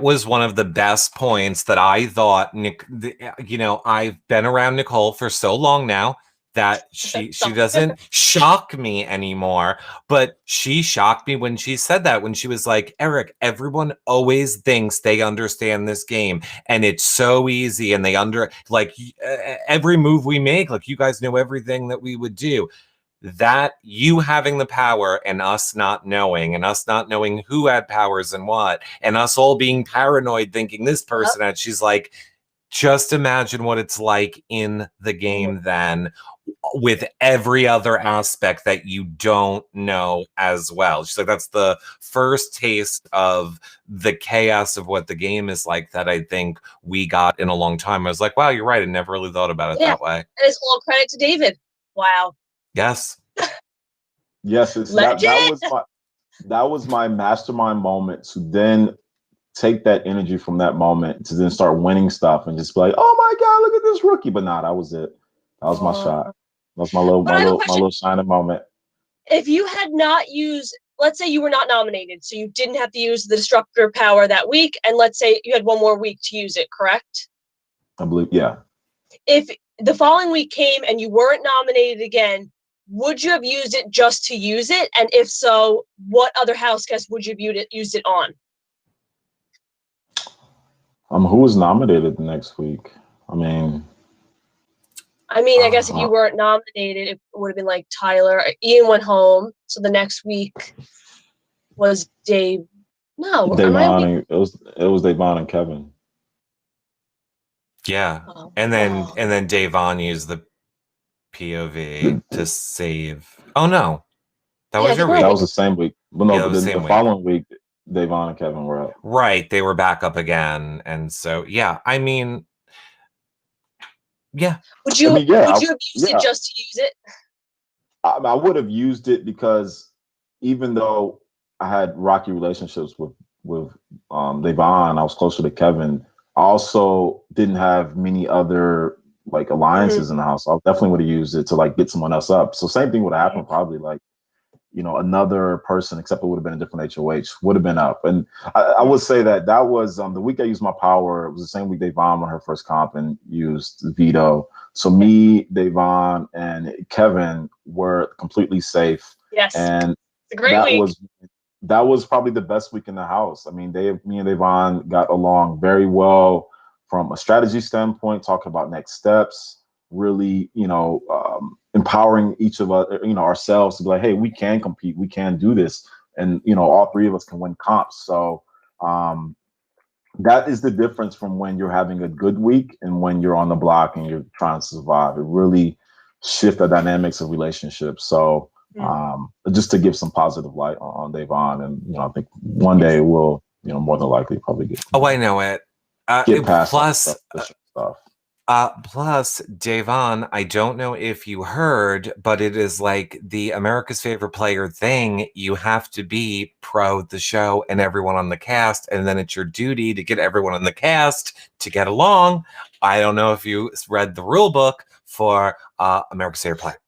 was one of the best points that I thought. I've been around Nicole for so long now that she doesn't shock me anymore, but she shocked me when she said that, when she was like, Eric, everyone always thinks they understand this game and it's so easy, and they every move we make, like you guys know everything that we would do. That you having the power and us not knowing, and us not knowing who had powers and what, and us all being paranoid thinking this person had, she's like, just imagine what it's like in the game then, with every other aspect that you don't know as well. She's like, that's the first taste of the chaos of what the game is like that I think we got in a long time. I was like, wow, you're right. I never really thought about it that way. And it's all credit to David. Wow. Yes. Yes, that was my mastermind moment to then take that energy from that moment to then start winning stuff and just be like, oh my God, look at this rookie. But nah, that was it. That was my shot. That was my little shining moment. If you had not used, let's say you were not nominated, so you didn't have to use the Disruptor Power that week, and let's say you had one more week to use it, correct? I believe, yeah. If the following week came and you weren't nominated again, would you have used it just to use it? And if so, what other house guest would you have used it on? Who was nominated next week? I mean, I mean, I guess if you weren't nominated, it would have been like Tyler. Ian went home, so the next week was Dave. No, Dayvon, it was Dayvon and Kevin. Yeah, and then Dayvon used the POV to save. Oh no, that was your week. That was the same week. But no, Yeah, but the following week, Dayvon and Kevin were up. Right, they were back up again, and so yeah, I mean, yeah. Would you have used it just to use it? I would have used it because even though I had rocky relationships with Dayvon, I was closer to Kevin. I also didn't have many other like alliances in the house. I definitely would have used it to like get someone else up. So same thing would have happened probably like, you know, another person, except it would have been a different HOH, would have been up. And I would say that was the week I used my power. It was the same week Dayvon won her first comp and used veto. So me, Dayvon, and Kevin were completely safe. Yes, and it's a great week. That was probably the best week in the house. I mean, me and Dayvon got along very well from a strategy standpoint, talking about next steps, really, you know, empowering each of us, you know, ourselves to be like, hey, we can compete, we can do this. And, you know, all three of us can win comps. So that is the difference from when you're having a good week and when you're on the block and you're trying to survive. It really shifts the dynamics of relationships. So just to give some positive light on Dayvon, and you know, I think one day we'll, you know, more than likely probably get. Oh, I know it. Get past plus, stuff. Plus, Dayvon, I don't know if you heard, but it is like the America's Favorite Player thing. You have to be pro the show and everyone on the cast, and then it's your duty to get everyone on the cast to get along. I don't know if you read the rule book for America's Favorite Player.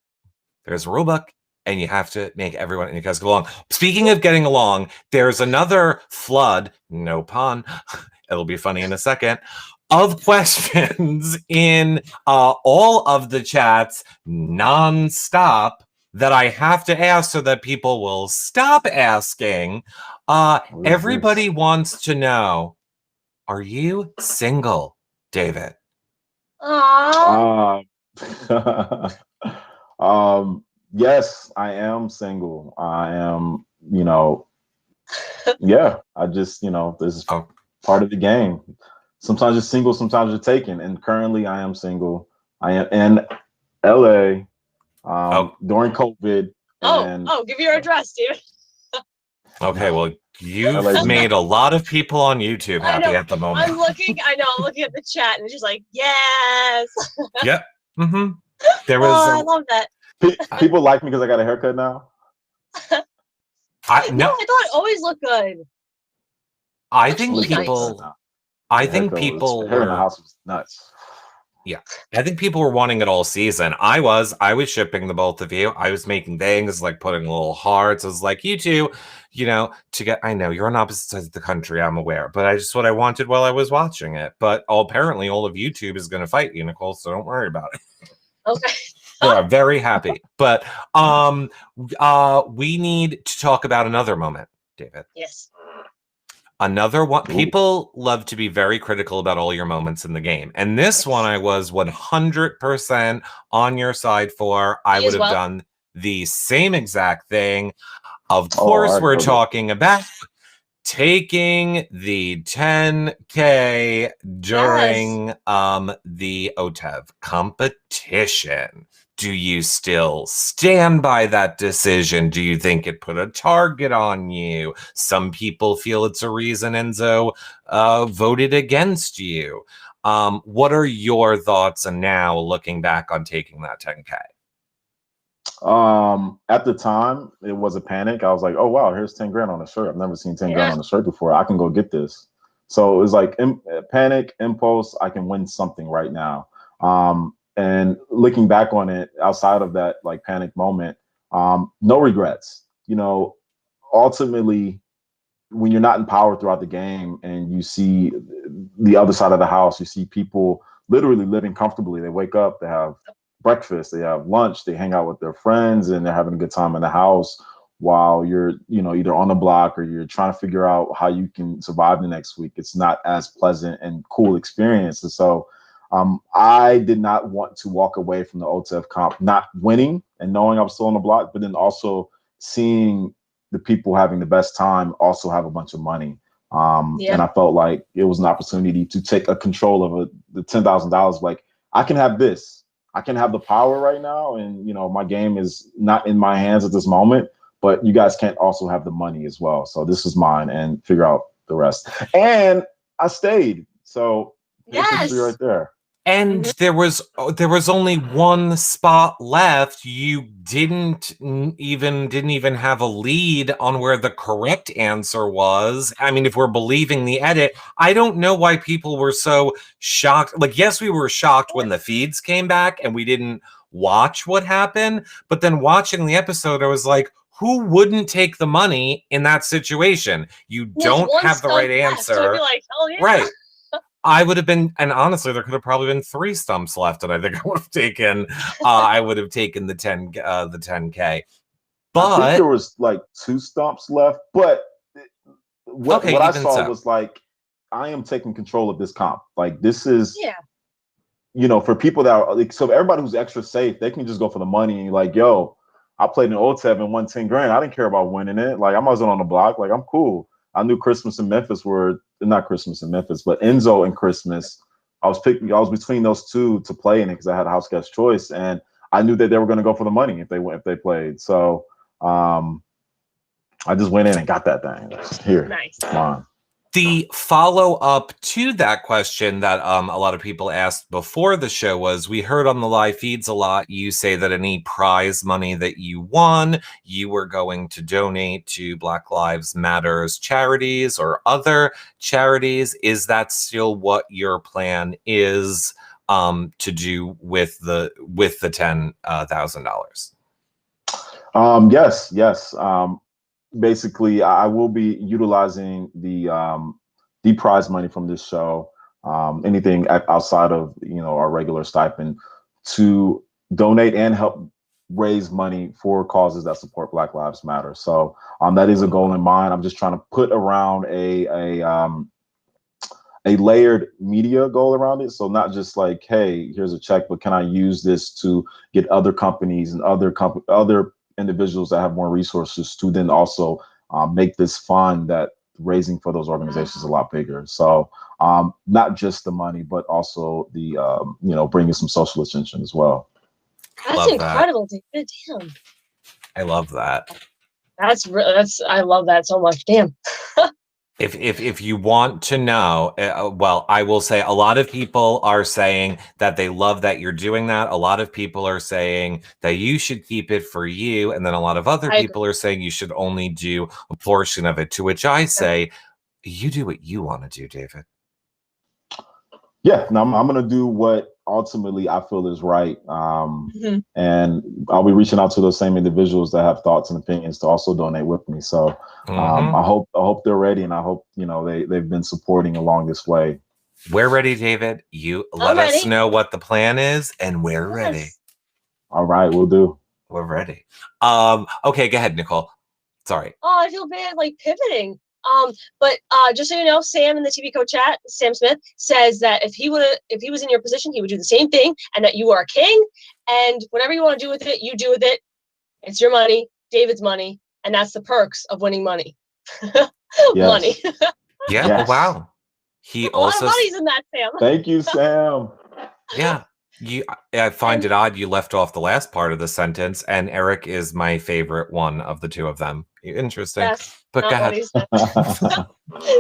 There's a rule book, and you have to make everyone in your cast get along. Speaking of getting along, there's another flood, no pun, it'll be funny in a second, of questions in all of the chats nonstop that I have to ask so that people will stop asking. Everybody wants to know, are you single, David? Yes, I am single. I am, you know, yeah, I just, you know, this is part of the game. Sometimes you're single, sometimes you're taken. And currently I am single. I am in LA during COVID. Give your address, dude. Okay, well, you've made a lot of people on YouTube happy at the moment. I'm looking at the chat and it's just like, yes. Yep. Mm-hmm. There was I love that. People like me because I got a haircut now. No, I thought it always looked good. I think people. I think people hair in the house was nuts. Yeah, I think people were wanting it all season. I was shipping the both of you. I was making things like putting little hearts. I was like, you two, you know, to get. I know you're on opposite sides of the country. I'm aware, but I just what I wanted while I was watching it. But apparently, all of YouTube is going to fight you, Nicole. So don't worry about it. Okay. They are very happy. But we need to talk about another moment, David. Yes. Another one. People love to be very critical about all your moments in the game. And this one I was 100% on your side for. I would have done the same exact thing. Of course, we're talking about taking the 10K during the OTEV competition. Do you still stand by that decision? Do you think it put a target on you? Some people feel it's a reason Enzo voted against you. What are your thoughts and now looking back on taking that 10K? At the time, it was a panic. I was like, oh, wow, here's 10 grand on a shirt. I've never seen 10 grand on a shirt before. I can go get this. So it was like panic, impulse. I can win something right now. And looking back on it, outside of that like panic moment, no regrets. You know, ultimately, when you're not in power throughout the game and you see the other side of the house, you see people literally living comfortably. They wake up, they have breakfast, they have lunch, they hang out with their friends, and they're having a good time in the house while you're, you know, either on the block or you're trying to figure out how you can survive the next week. It's not as pleasant and cool experience. And so I did not want to walk away from the OTEV comp, not winning and knowing I was still on the block, but then also seeing the people having the best time also have a bunch of money. And I felt like it was an opportunity to take a control of the $10,000. Like, I can have this. I can have the power right now. And, you know, my game is not in my hands at this moment, but you guys can't also have the money as well. So this is mine, and figure out the rest. And I stayed. So history right there. And there was only one spot left. You didn't even have a lead on where the correct answer was. I mean, if we're believing the edit, I don't know why people were so shocked. Like, yes, we were shocked when the feeds came back and we didn't watch what happened. But then watching the episode, I was like, who wouldn't take the money in that situation? You don't have the right answer. So I'd be like, oh, yeah. Right. I would have been, and honestly, there could have probably been 3 stumps left, and I think I would have taken. I would have taken the 10K. But I think there was like 2 stumps left. But what I saw was like, I am taking control of this comp. Like, this is, you know, for people that are like, so everybody who's extra safe, they can just go for the money. And like, yo, I played in OTEV and won 10 grand. I didn't care about winning it. Like, I wasn't on the block. Like, I'm cool. I knew Christmas and Memphis were not Christmas and Memphis, but Enzo and Christmas. I was between those two to play in it because I had a house guest choice, and I knew that they were going to go for the money if they played. So I just went in and got that thing. Here, nice. Come on. The follow-up to that question that a lot of people asked before the show was, we heard on the live feeds a lot, you say that any prize money that you won, you were going to donate to Black Lives Matters charities or other charities. Is that still what your plan is to do with the $10,000? Yes. Basically, I will be utilizing the prize money from this show, anything outside of, you know, our regular stipend, to donate and help raise money for causes that support Black Lives Matter. So that is a goal in mind. I'm just trying to put around a layered media goal around it. So not just like, hey, here's a check, but can I use this to get other companies and other individuals that have more resources to then also make this fund that raising for those organizations a lot bigger. So not just the money, but also the, you know, bringing some social attention as well. That's incredible, David. Damn. I love that. I love that so much. Damn. If you want to know, well, I will say a lot of people are saying that they love that you're doing that. A lot of people are saying that you should keep it for you. And then a lot of other people are saying you should only do a portion of it, to which I say, you do what you want to do, David. Yeah, no, I'm going to do what ultimately I feel is right. And I'll be reaching out to those same individuals that have thoughts and opinions to also donate with me. So I hope they're ready, and I hope, you know, they've been supporting along this way. We're ready, David. You let us know what the plan is, and we're ready. All right, we'll do. We're ready. Okay, go ahead, Nicole. Sorry. Oh, I feel bad, like pivoting. But just so you know, Sam in the TV Code chat, Sam Smith, says that if he was in your position, he would do the same thing, and that you are a king, and whatever you want to do with it, you do with it. It's your money, David's money, and that's the perks of winning money. Money. Yeah. Yes. Wow. He a lot of money's in that, Sam. Thank you, Sam. Yeah. I find it odd you left off the last part of the sentence, and Eric is my favorite one of the two of them. Interesting. Yes, but go ahead.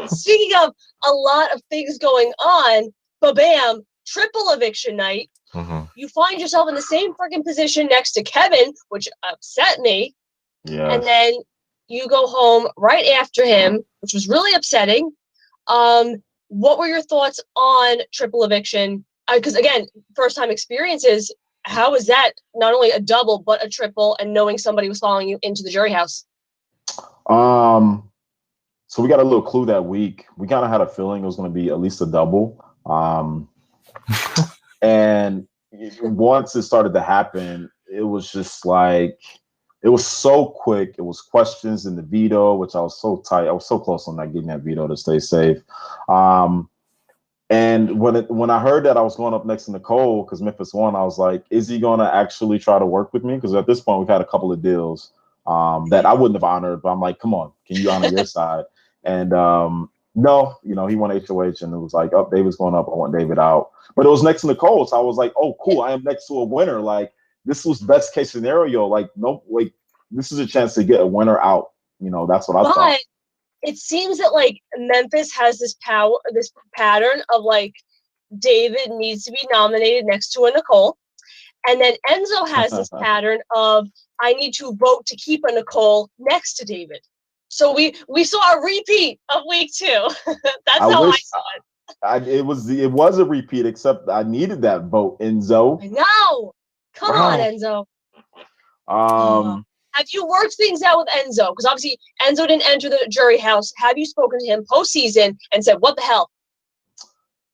Speaking of a lot of things going on, bam, triple eviction night. You find yourself in the same freaking position next to Kevin, which upset me. Yeah. And then you go home right after him, which was really upsetting. What were your thoughts on triple eviction? Because again, first time experiences, how is that not only a double, but a triple, and knowing somebody was following you into the jury house? So we got a little clue that week. We kind of had a feeling it was going to be at least a double. And once it started to happen, it was just like, it was so quick. It was questions in the veto, which I was so tight. I was so close on that, getting that veto to stay safe. And when I heard that I was going up next to Nicole because Memphis won, I was like, is he going to actually try to work with me? Because at this point, we've had a couple of deals that I wouldn't have honored, but I'm like, come on, can you honor your side? And no, you know, he won HOH, and it was like, oh, David's going up. I want David out. But it was next to Nicole, so I was like, oh, cool, I am next to a winner. Like, this was best case scenario. Like, nope, like, this is a chance to get a winner out. You know, that's what I thought. It seems that like Memphis has this pattern of like David needs to be nominated next to a Nicole, and then Enzo has this pattern of I need to vote to keep a Nicole next to David. So we saw a repeat of week 2. That's how I saw it. It was a repeat, except I needed that vote, Enzo. I know. Come on, Enzo. Have you worked things out with Enzo? Because obviously Enzo didn't enter the jury house. Have you spoken to him postseason and said, what the hell?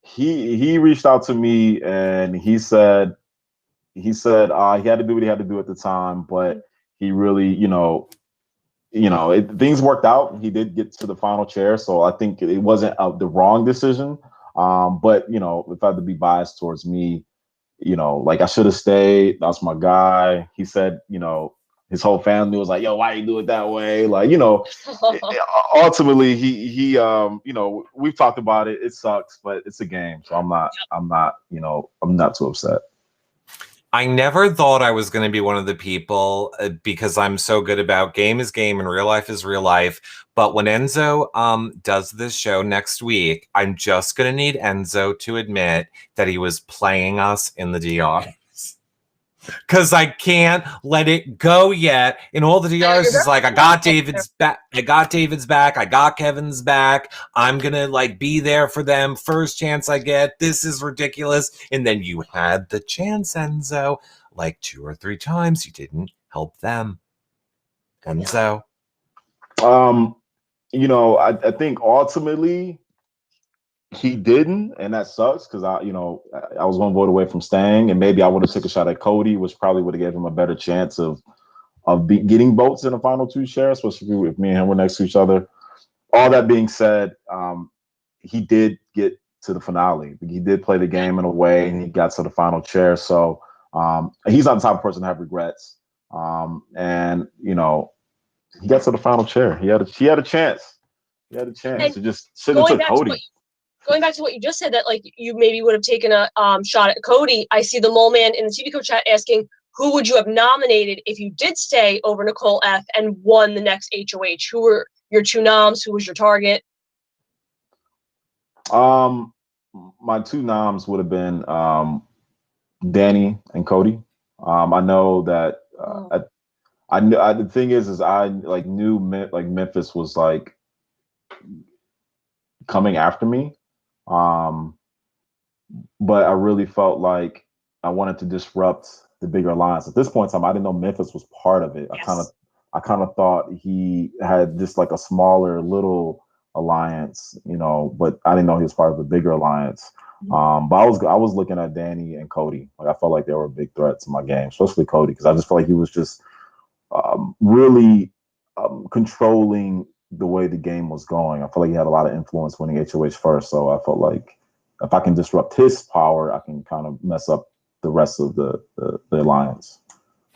He reached out to me and he said he had to do what he had to do at the time, but he really, things worked out. He did get to the final chair, so I think it wasn't the wrong decision. But if I had to be biased towards me, like I should have stayed. That's my guy. He said, his whole family was like, yo, why you do it that way? Like, ultimately he we've talked about it. It sucks, but it's a game. So I'm not too upset. I never thought I was going to be one of the people because I'm so good about game is game and real life is real life. But when Enzo does this show next week, I'm just going to need Enzo to admit that he was playing us in the DRs. Because I can't let it go yet. In all the DRs, it's like, I got David's back. I got David's back. I got Kevin's back. I'm going to be there for them. First chance I get. This is ridiculous. And then you had the chance, Enzo. 2 or 3 times. You didn't help them. Enzo. I think ultimately he didn't, and that sucks because I was one vote away from staying, and maybe I would have took a shot at Cody, which probably would have gave him a better chance of getting votes in the final 2 shares, especially if me and him were next to each other. All that being said, he did get to the finale. He did play the game in a way, and he got to the final chair. So he's not the type of person to have regrets. And he got to the final chair. He had a chance. He had a chance to just sit and took Cody. Going back to what you just said, that you maybe would have taken a shot at Cody. I see the Mole Man in the TV Code chat asking, who would you have nominated if you did stay over Nicole F and won the next HOH? Who were your 2 noms? Who was your target? My 2 noms would have been Danny and Cody. I know that the thing is I knew Memphis was coming after me. But I really felt like I wanted to disrupt the bigger alliance. At this point in time, I didn't know Memphis was part of it. Yes. I kind of thought he had just a smaller little alliance, but I didn't know he was part of the bigger alliance. But I was looking at Danny and Cody. I felt like they were big threats in my game, especially Cody, because I just felt like he was just really controlling the way the game was going. I felt like he had a lot of influence winning HOH first. So I felt like if I can disrupt his power, I can kind of mess up the rest of the alliance.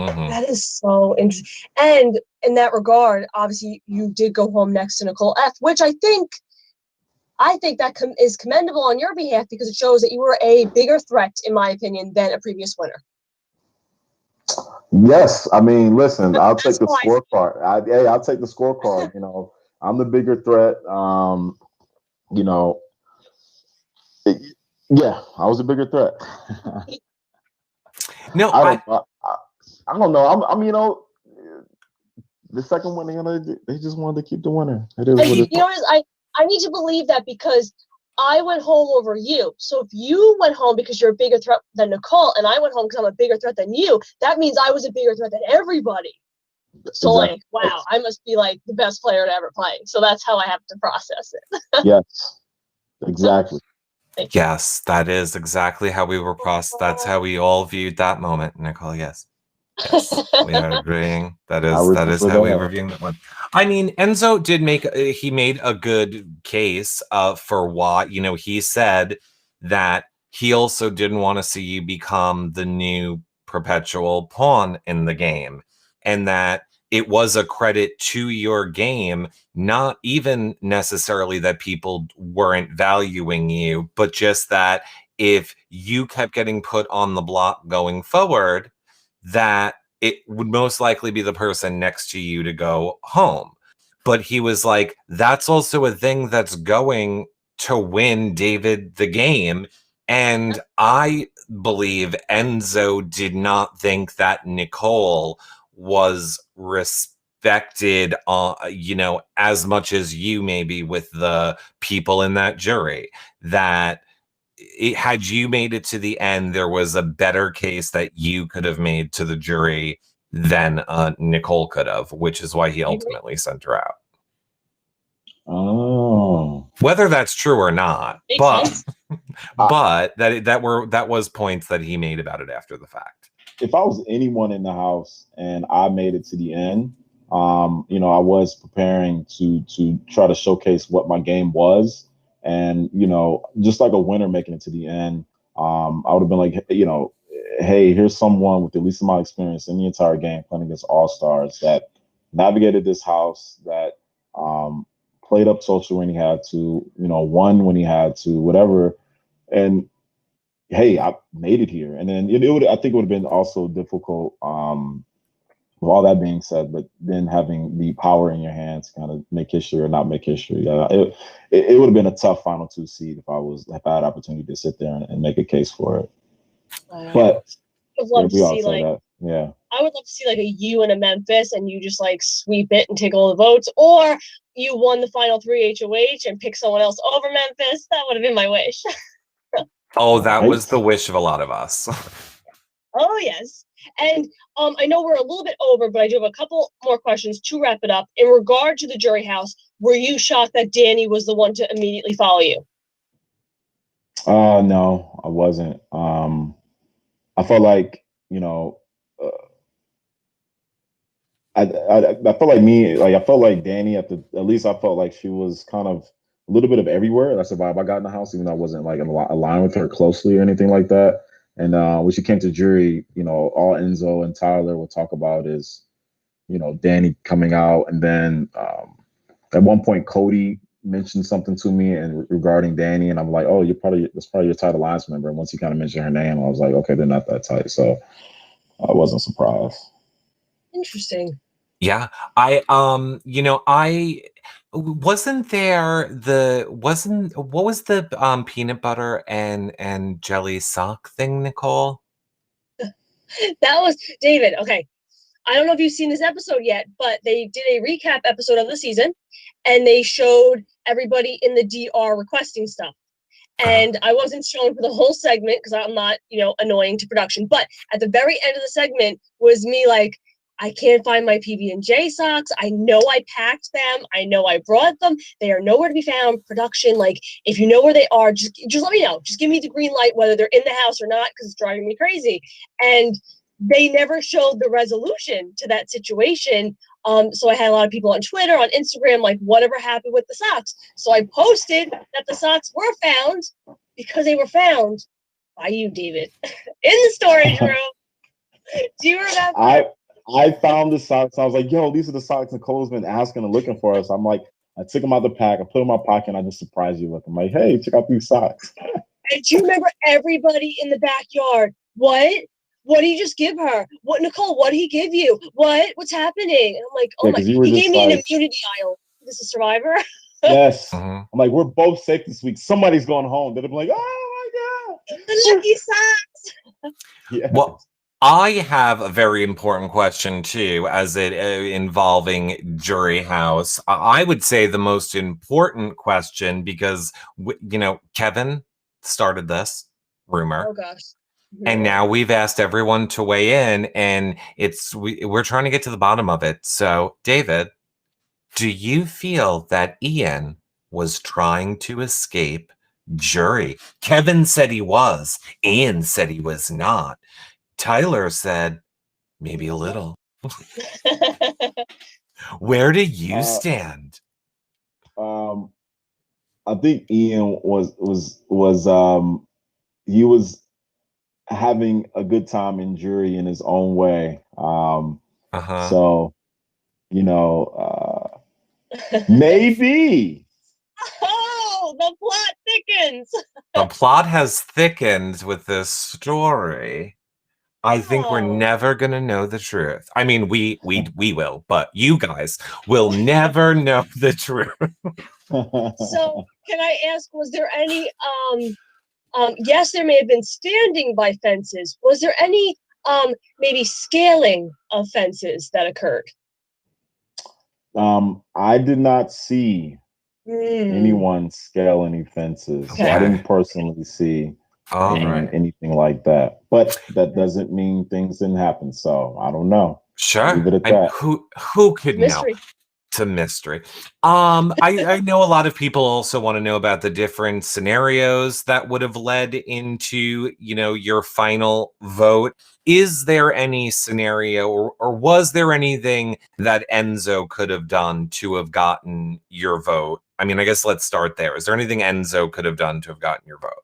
Mm-hmm. That is so interesting. And in that regard, obviously you did go home next to Nicole F, which I think that is commendable on your behalf because it shows that you were a bigger threat, in my opinion, than a previous winner. Yes, I mean, listen, I'll take the scorecard. I'll take the scorecard. I'm the bigger threat. I was a bigger threat. No, I don't know. I'm the second one, they just wanted to keep the winner. It is what it is. I need to believe that because I went home over you. So if you went home because you're a bigger threat than Nicole, and I went home because I'm a bigger threat than you, that means I was a bigger threat than everybody. So exactly. Wow, I must be the best player to ever play. So that's how I have to process it. Yes, exactly. Yes, that is exactly how we were processed. That's how we all viewed that moment, Nicole. Yes, we are agreeing. That is how we were viewing that one. I mean, Enzo did made a good case for why. He said that he also didn't want to see you become the new perpetual pawn in the game, and that it was a credit to your game, not even necessarily that people weren't valuing you, but just that if you kept getting put on the block going forward, that it would most likely be the person next to you to go home. But he was like, that's also a thing that's going to win David the game. And I believe Enzo did not think that Nicole was respected, as much as you maybe with the people in that jury. That had you made it to the end, there was a better case that you could have made to the jury than Nicole could have, which is why he ultimately sent her out. Oh, whether that's true or not, Makes but sense. but that was points that he made about it after the fact. If I was anyone in the house and I made it to the end, I was preparing to try to showcase what my game was, and just like a winner making it to the end, I would have been like, hey, here's someone with the least amount of experience in the entire game playing against all stars that navigated this house, that played up social when he had to, won when he had to, whatever. And hey, I made it here. And then I think it would have been also difficult, with all that being said, but then having the power in your hands to kind of make history or not make history. It would have been a tough final 2 seed if I had opportunity to sit there and make a case for it. But I would love to see yeah. I would love to see like a you in a Memphis and you just like sweep it and take all the votes, or you won the final 3 HOH and pick someone else over Memphis. That would have been my wish. Oh, that was the wish of a lot of us. Oh, yes. And I know we're a little bit over, but I do have a couple more questions to wrap it up. In regard to the jury house, were you shocked that Danny was the one to immediately follow you? No, I wasn't. I felt like, I felt like I felt like Danny at least I felt like she was kind of a little bit of everywhere. That's the vibe I got in the house, even though I wasn't like aligned with her closely or anything like that. And when she came to jury, all Enzo and Tyler would talk about is, Danny coming out. And then at one point, Cody mentioned something to me and regarding Danny. And I'm like, oh, that's probably your tight alliance member. And once he kind of mentioned her name, I was like, okay, they're not that tight. So I wasn't surprised. Interesting. Yeah. I wasn't there what was the peanut butter and jelly sock thing, Nicole? That was David. Okay. I don't know if you've seen this episode yet, but they did a recap episode of the season and they showed everybody in the DR requesting stuff. And I wasn't shown for the whole segment because I'm not, annoying to production. But at the very end of the segment was me like, I can't find my PB&J socks. I know I packed them. I know I brought them. They are nowhere to be found. Production, like, if you know where they are, just let me know. Just give me the green light whether they're in the house or not, because it's driving me crazy. And they never showed the resolution to that situation. So I had a lot of people on Twitter, on Instagram, like, whatever happened with the socks? So I posted that the socks were found because they were found by you, David, in the storage room. Do you remember? I found the socks. I was like, yo, these are the socks Nicole's been asking and looking for us. I'm like, I took them out the pack, I put them in my pocket, and I just surprised you with them. I'm like, hey, check out these socks. And do you remember everybody in the backyard? What? What did he just give her? What, Nicole, what did he give you? What's happening? And I'm like, oh my, he gave me an immunity aisle. This is Survivor. Yes. I'm like, we're both safe this week. Somebody's going home. They'll be like, oh my God. The lucky socks. Yeah. Well, I have a very important question too, as it involving Jury House. I would say the most important question because Kevin started this rumor. Oh gosh. And now we've asked everyone to weigh in, and we're trying to get to the bottom of it. So, David, do you feel that Ian was trying to escape jury? Kevin said he was. Ian said he was not. Tyler said maybe a little. Where do you stand? I think Ian was he was having a good time in jury in his own way. So, you know, maybe. Oh, the plot thickens. The plot has thickened with this story. I think we're never gonna know the truth. I mean, we will, but you guys will never know the truth. So, can I ask, was there any yes, there may have been standing by fences. Was there any maybe scaling of fences that occurred? I did not see anyone scale any fences. Okay. So I didn't personally see anything like that. But that doesn't mean things didn't happen. So I don't know. Sure. Leave it at that. Who could Mystery. know? It's a mystery. I know a lot of people also want to know about the different scenarios that would have led into, you know, your final vote. Is there any scenario or was there anything that Enzo could have done to have gotten your vote? I mean, I guess let's start there. Is there anything Enzo could have done to have gotten your vote?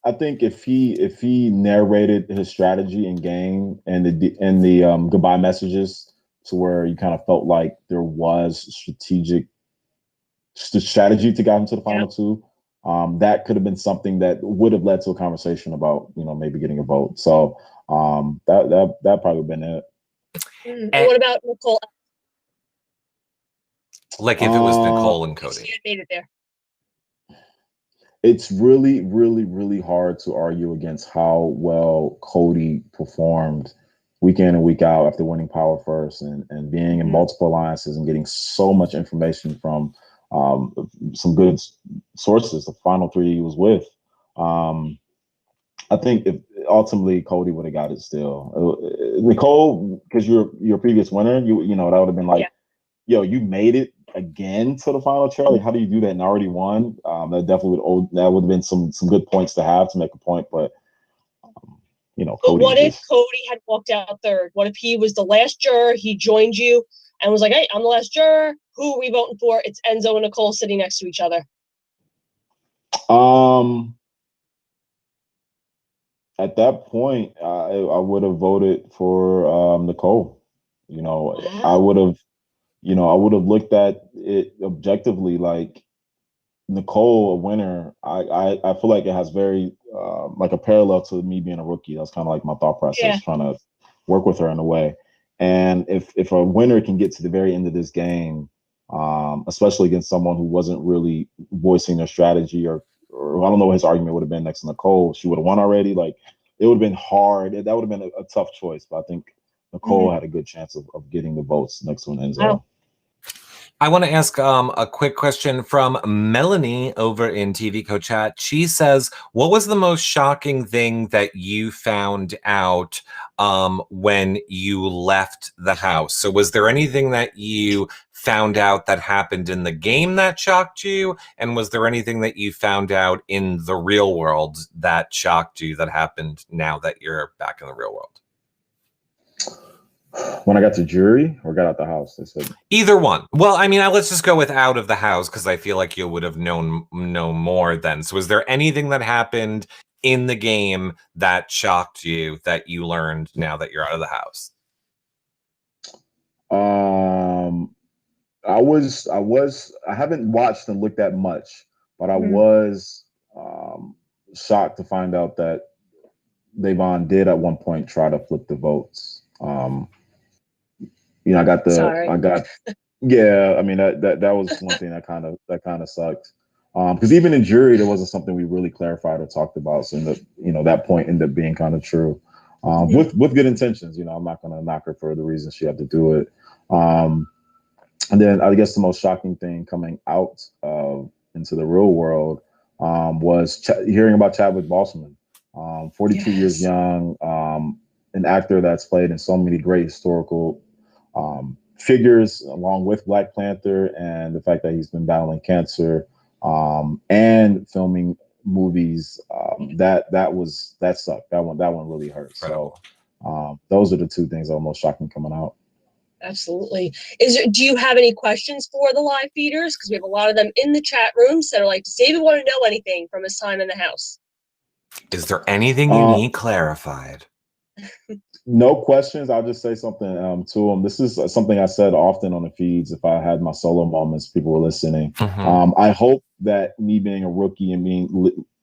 I think if he narrated his strategy in game and the goodbye messages to where you kind of felt like there was strategy to get him to the final two, that could have been something that would have led to a conversation about, you know, maybe getting a vote. So that probably been it. And what about Nicole? Like if it was Nicole and Cody. She had made it there. It's really, really, really hard to argue against how well Cody performed week in and week out after winning Power First and being in multiple alliances and getting so much information from some good sources. The final three he was with. I think if ultimately Cody would have got it still. Nicole, because you're your previous winner, you know that would have been like, yo, you made it again to the final, Charlie. How do you do that and already won? That definitely would have been some good points to have to make a point, but you know, Cody. But what if Cody had walked out third? What if he was the last juror? He joined you and was like, "Hey, I'm the last juror. Who are we voting for?" It's Enzo and Nicole sitting next to each other. At that point, I would have voted for Nicole. You know, I would have looked at it objectively. Like Nicole, a winner. I feel like it has very like a parallel to me being a rookie. That's kind of like my thought process, trying to work with her in a way. And if a winner can get to the very end of this game, especially against someone who wasn't really voicing their strategy or I don't know what his argument would have been next to Nicole. She would have won already. Like it would have been hard. That would have been a tough choice. But I think Nicole had a good chance of getting the votes next to an Enzo. Wow. I want to ask a quick question from Melanie over in TV Co Chat. She says, what was the most shocking thing that you found out when you left the house? So was there anything that you found out that happened in the game that shocked you? And was there anything that you found out in the real world that shocked you that happened now that you're back in the real world? When I got to jury or got out the house, they said either one. Well, I mean, let's just go with out of the house because I feel like you would have known more then. So, is there anything that happened in the game that shocked you that you learned now that you're out of the house? I haven't watched and looked at much, but I was shocked to find out that Dayvon did at one point try to flip the votes. You know, I mean that was one thing that kind of sucked. Because even in jury, there wasn't something we really clarified or talked about. So that point ended up being kind of true. With good intentions, you know, I'm not gonna knock her for the reasons she had to do it. And then I guess the most shocking thing coming out into the real world was hearing about Chadwick Boseman, 42 years young, an actor that's played in so many great historical figures, along with Black Panther, and the fact that he's been battling cancer and filming movies. That sucked. That one really hurt. So those are the two things that were most shocking coming out. Absolutely. Do you have any questions for the live feeders? Because we have a lot of them in the chat rooms that are like, does David want to know anything from his time in the house? Is there anything you need clarified? No questions. I'll just say something to them. This is something I said often on the feeds. If I had my solo moments, people were listening. I hope that me being a rookie and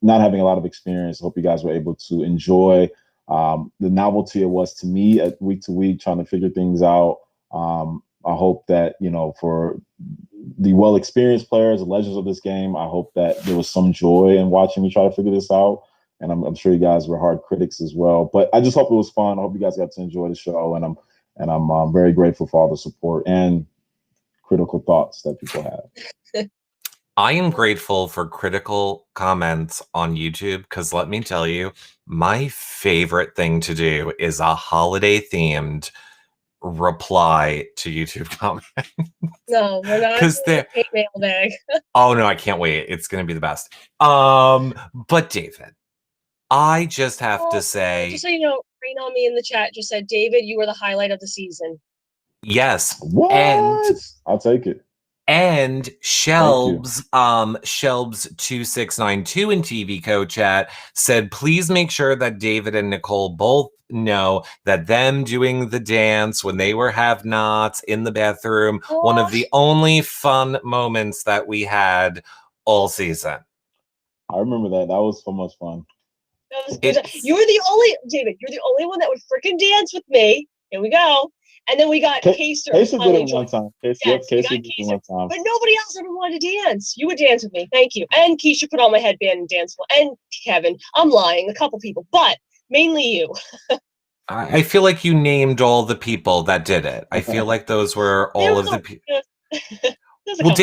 not having a lot of experience, I hope you guys were able to enjoy the novelty it was to me at week to week, trying to figure things out. I hope that, for the well-experienced players, the legends of this game, I hope that there was some joy in watching me try to figure this out. And I'm sure you guys were hard critics as well. But I just hope it was fun. I hope you guys got to enjoy the show. And I'm very grateful for all the support and critical thoughts that people have. I am grateful for critical comments on YouTube because let me tell you, my favorite thing to do is a holiday-themed reply to YouTube comments. No, we're not. Because they're mailbag. Oh no, I can't wait. It's going to be the best. But David, I just have to say, just so you know, Rain on Me in the chat just said, David, you were the highlight of the season. Yes. What? And I'll take it. And Shelbs 2692 in TV Co chat said, please make sure that David and Nicole both know that them doing the dance when they were have-nots in the bathroom, one of the only fun moments that we had all season. I remember that. That was so much fun. That was good. You were the only, David, you're the only one that would freaking dance with me. Here we go. And then we got Kaser. Kaser did it one time. Kaser did it one time. But nobody else ever wanted to dance. You would dance with me. Thank you. And Keisha put on my headband and danced. And Kevin. I'm lying. A couple people. But mainly you. I feel like you named all the people that did it. I feel like those were all of the people. Well,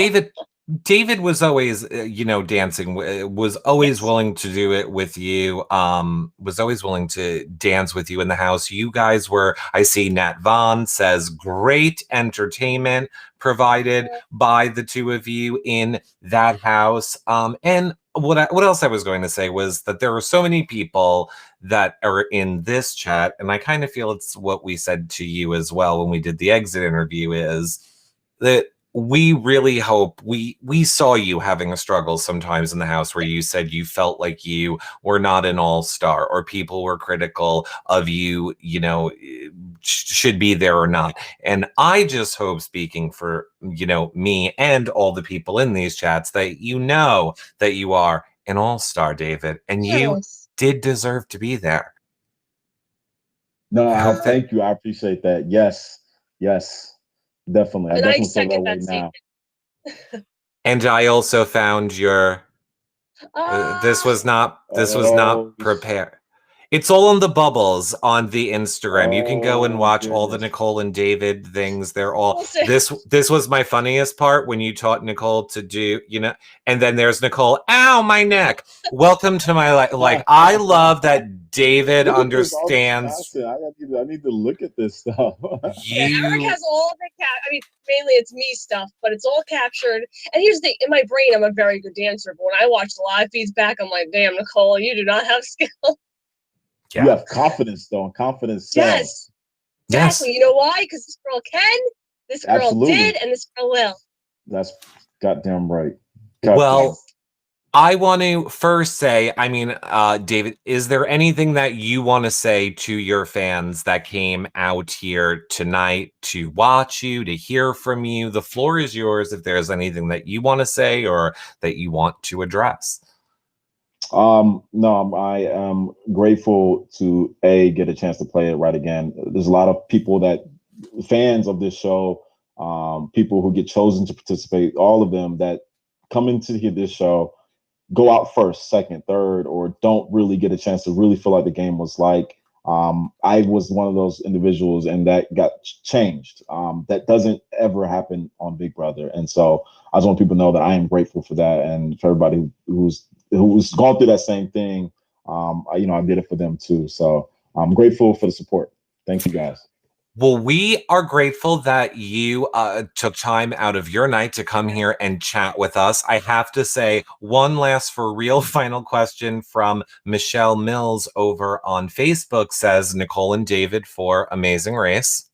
David was always, dancing, was always willing to do it with you, was always willing to dance with you in the house. You guys were, I see Nat Vaughn says, great entertainment provided by the two of you in that house. And what else I was going to say was that there are so many people that are in this chat, and I kind of feel it's what we said to you as well when we did the exit interview, is that we really hope we saw you having a struggle sometimes in the house where you said you felt like you were not an all-star or people were critical of you, should be there or not. And I just hope, speaking for, me and all the people in these chats, that that you are an all-star, David, and you did deserve to be there. No, thank you. I appreciate that. Yes. Definitely. I definitely feel that way now. And I also found your this was not prepared. It's all in the bubbles on the Instagram. You can go and watch all the Nicole and David things. They're all this was my funniest part when you taught Nicole to do, and then there's Nicole, ow, my neck. Welcome to my life. Like, I love that David understands. I need to look at this stuff. Eric has all of it. Mainly it's me stuff, but it's all captured. And here's the thing, in my brain, I'm a very good dancer, but when I watch the live feeds back, I'm like, damn, Nicole, you do not have skill. Yeah. You have confidence, though, and confidence sells. Yes. Exactly. You know why? Because this girl can, this girl did, and this girl will. That's goddamn right. Well, I want to first say, David, is there anything that you want to say to your fans that came out here tonight to watch you, to hear from you? The floor is yours if there's anything that you want to say or that you want to address. No, I am grateful to get a chance to play it right again. There's a lot of people fans of this show, people who get chosen to participate, all of them that come into this show, go out first, second, third, or don't really get a chance to really feel like the game was like. I was one of those individuals, and that got changed. That doesn't ever happen on Big Brother, and so I just want people to know that I am grateful for that, and for everybody who's gone through that same thing. I did it for them too, so I'm grateful for the support. Thank you, guys. Well, we are grateful that you took time out of your night to come here and chat with us. I have to say, one last for real final question from Michelle Mills over on Facebook says, Nicole and David for Amazing Race.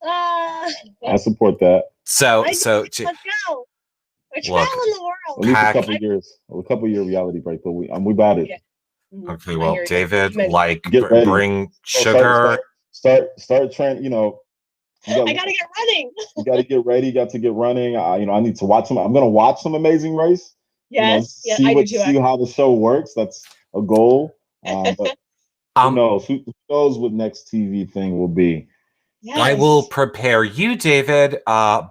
I support that. Let's go. We're traveling the world. At least a couple year reality break, but we about it. Yeah. Okay, well, David, Get ready. bring sugar. Start trying. You know, I gotta get running. You gotta get ready. Got to get running. I need to watch some. I'm gonna watch some Amazing Race. Yes, See how the show works. That's a goal. But who knows? Who knows what next TV thing will be? Yes. I will prepare you, David.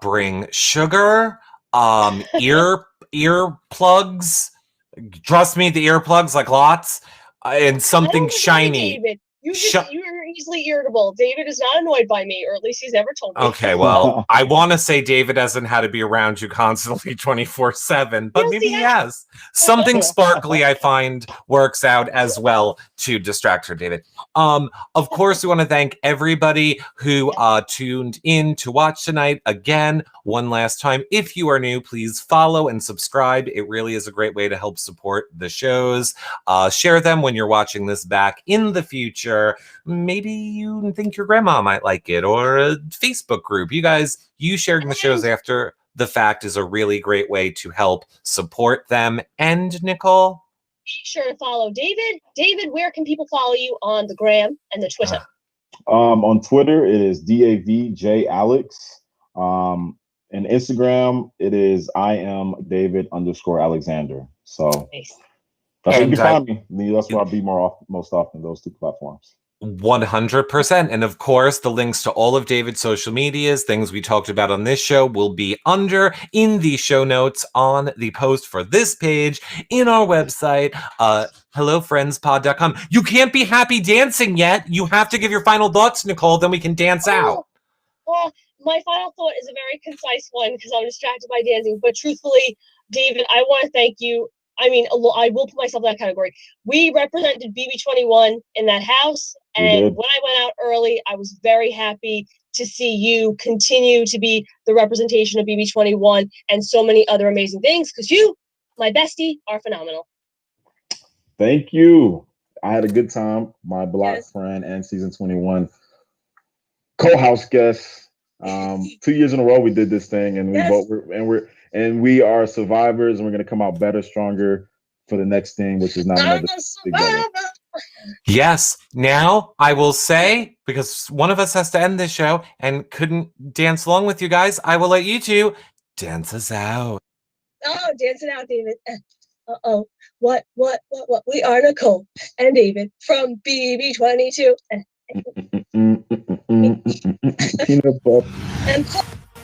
Bring sugar. Ear plugs. Trust me, the earplugs, like lots, and something shiny. David. You're easily irritable. David is not annoyed by me, or at least he's never told me. Okay, well, I want to say David hasn't had to be around you constantly 24/7, but maybe he has. Something sparkly, I find, works out as well to distract her, David. Of course, we want to thank everybody who tuned in to watch tonight. Again, one last time, if you are new, please follow and subscribe. It really is a great way to help support the shows. Share them when you're watching this back in the future. Maybe you think your grandma might like it, or a Facebook group. You sharing the shows after the fact is a really great way to help support them. And Nicole? Be sure to follow David. David, where can people follow you on the gram and the Twitter? On Twitter, it is DAVJAlex. And Instagram, it is I am David_Alexander. So nice. That's where you find me. That's where I'll be most often, those two platforms. 100%. And of course, the links to all of David's social medias, things we talked about on this show, will be in the show notes on the post for this page in our website, hellofriendspod.com. You can't be happy dancing yet. You have to give your final thoughts, Nicole, then we can dance out. Well, my final thought is a very concise one because I'm distracted by dancing. But truthfully, David, I want to thank you. I mean, I will put myself in that category. We represented BB21 in that house. And when I went out early, I was very happy to see you continue to be the representation of BB21 and so many other amazing things. Because you, my bestie, are phenomenal. Thank you. I had a good time. My black friend and season 21 co-house guest. 2 years in a row we did this thing, and we are survivors, and we're gonna come out better, stronger for the next thing, which is not another together. Yes. Now I will say, because one of us has to end this show and couldn't dance along with you guys, I will let you two dance us out. Oh, dance it out, David. What? We are Nicole and David from BB22. Peanut butter. And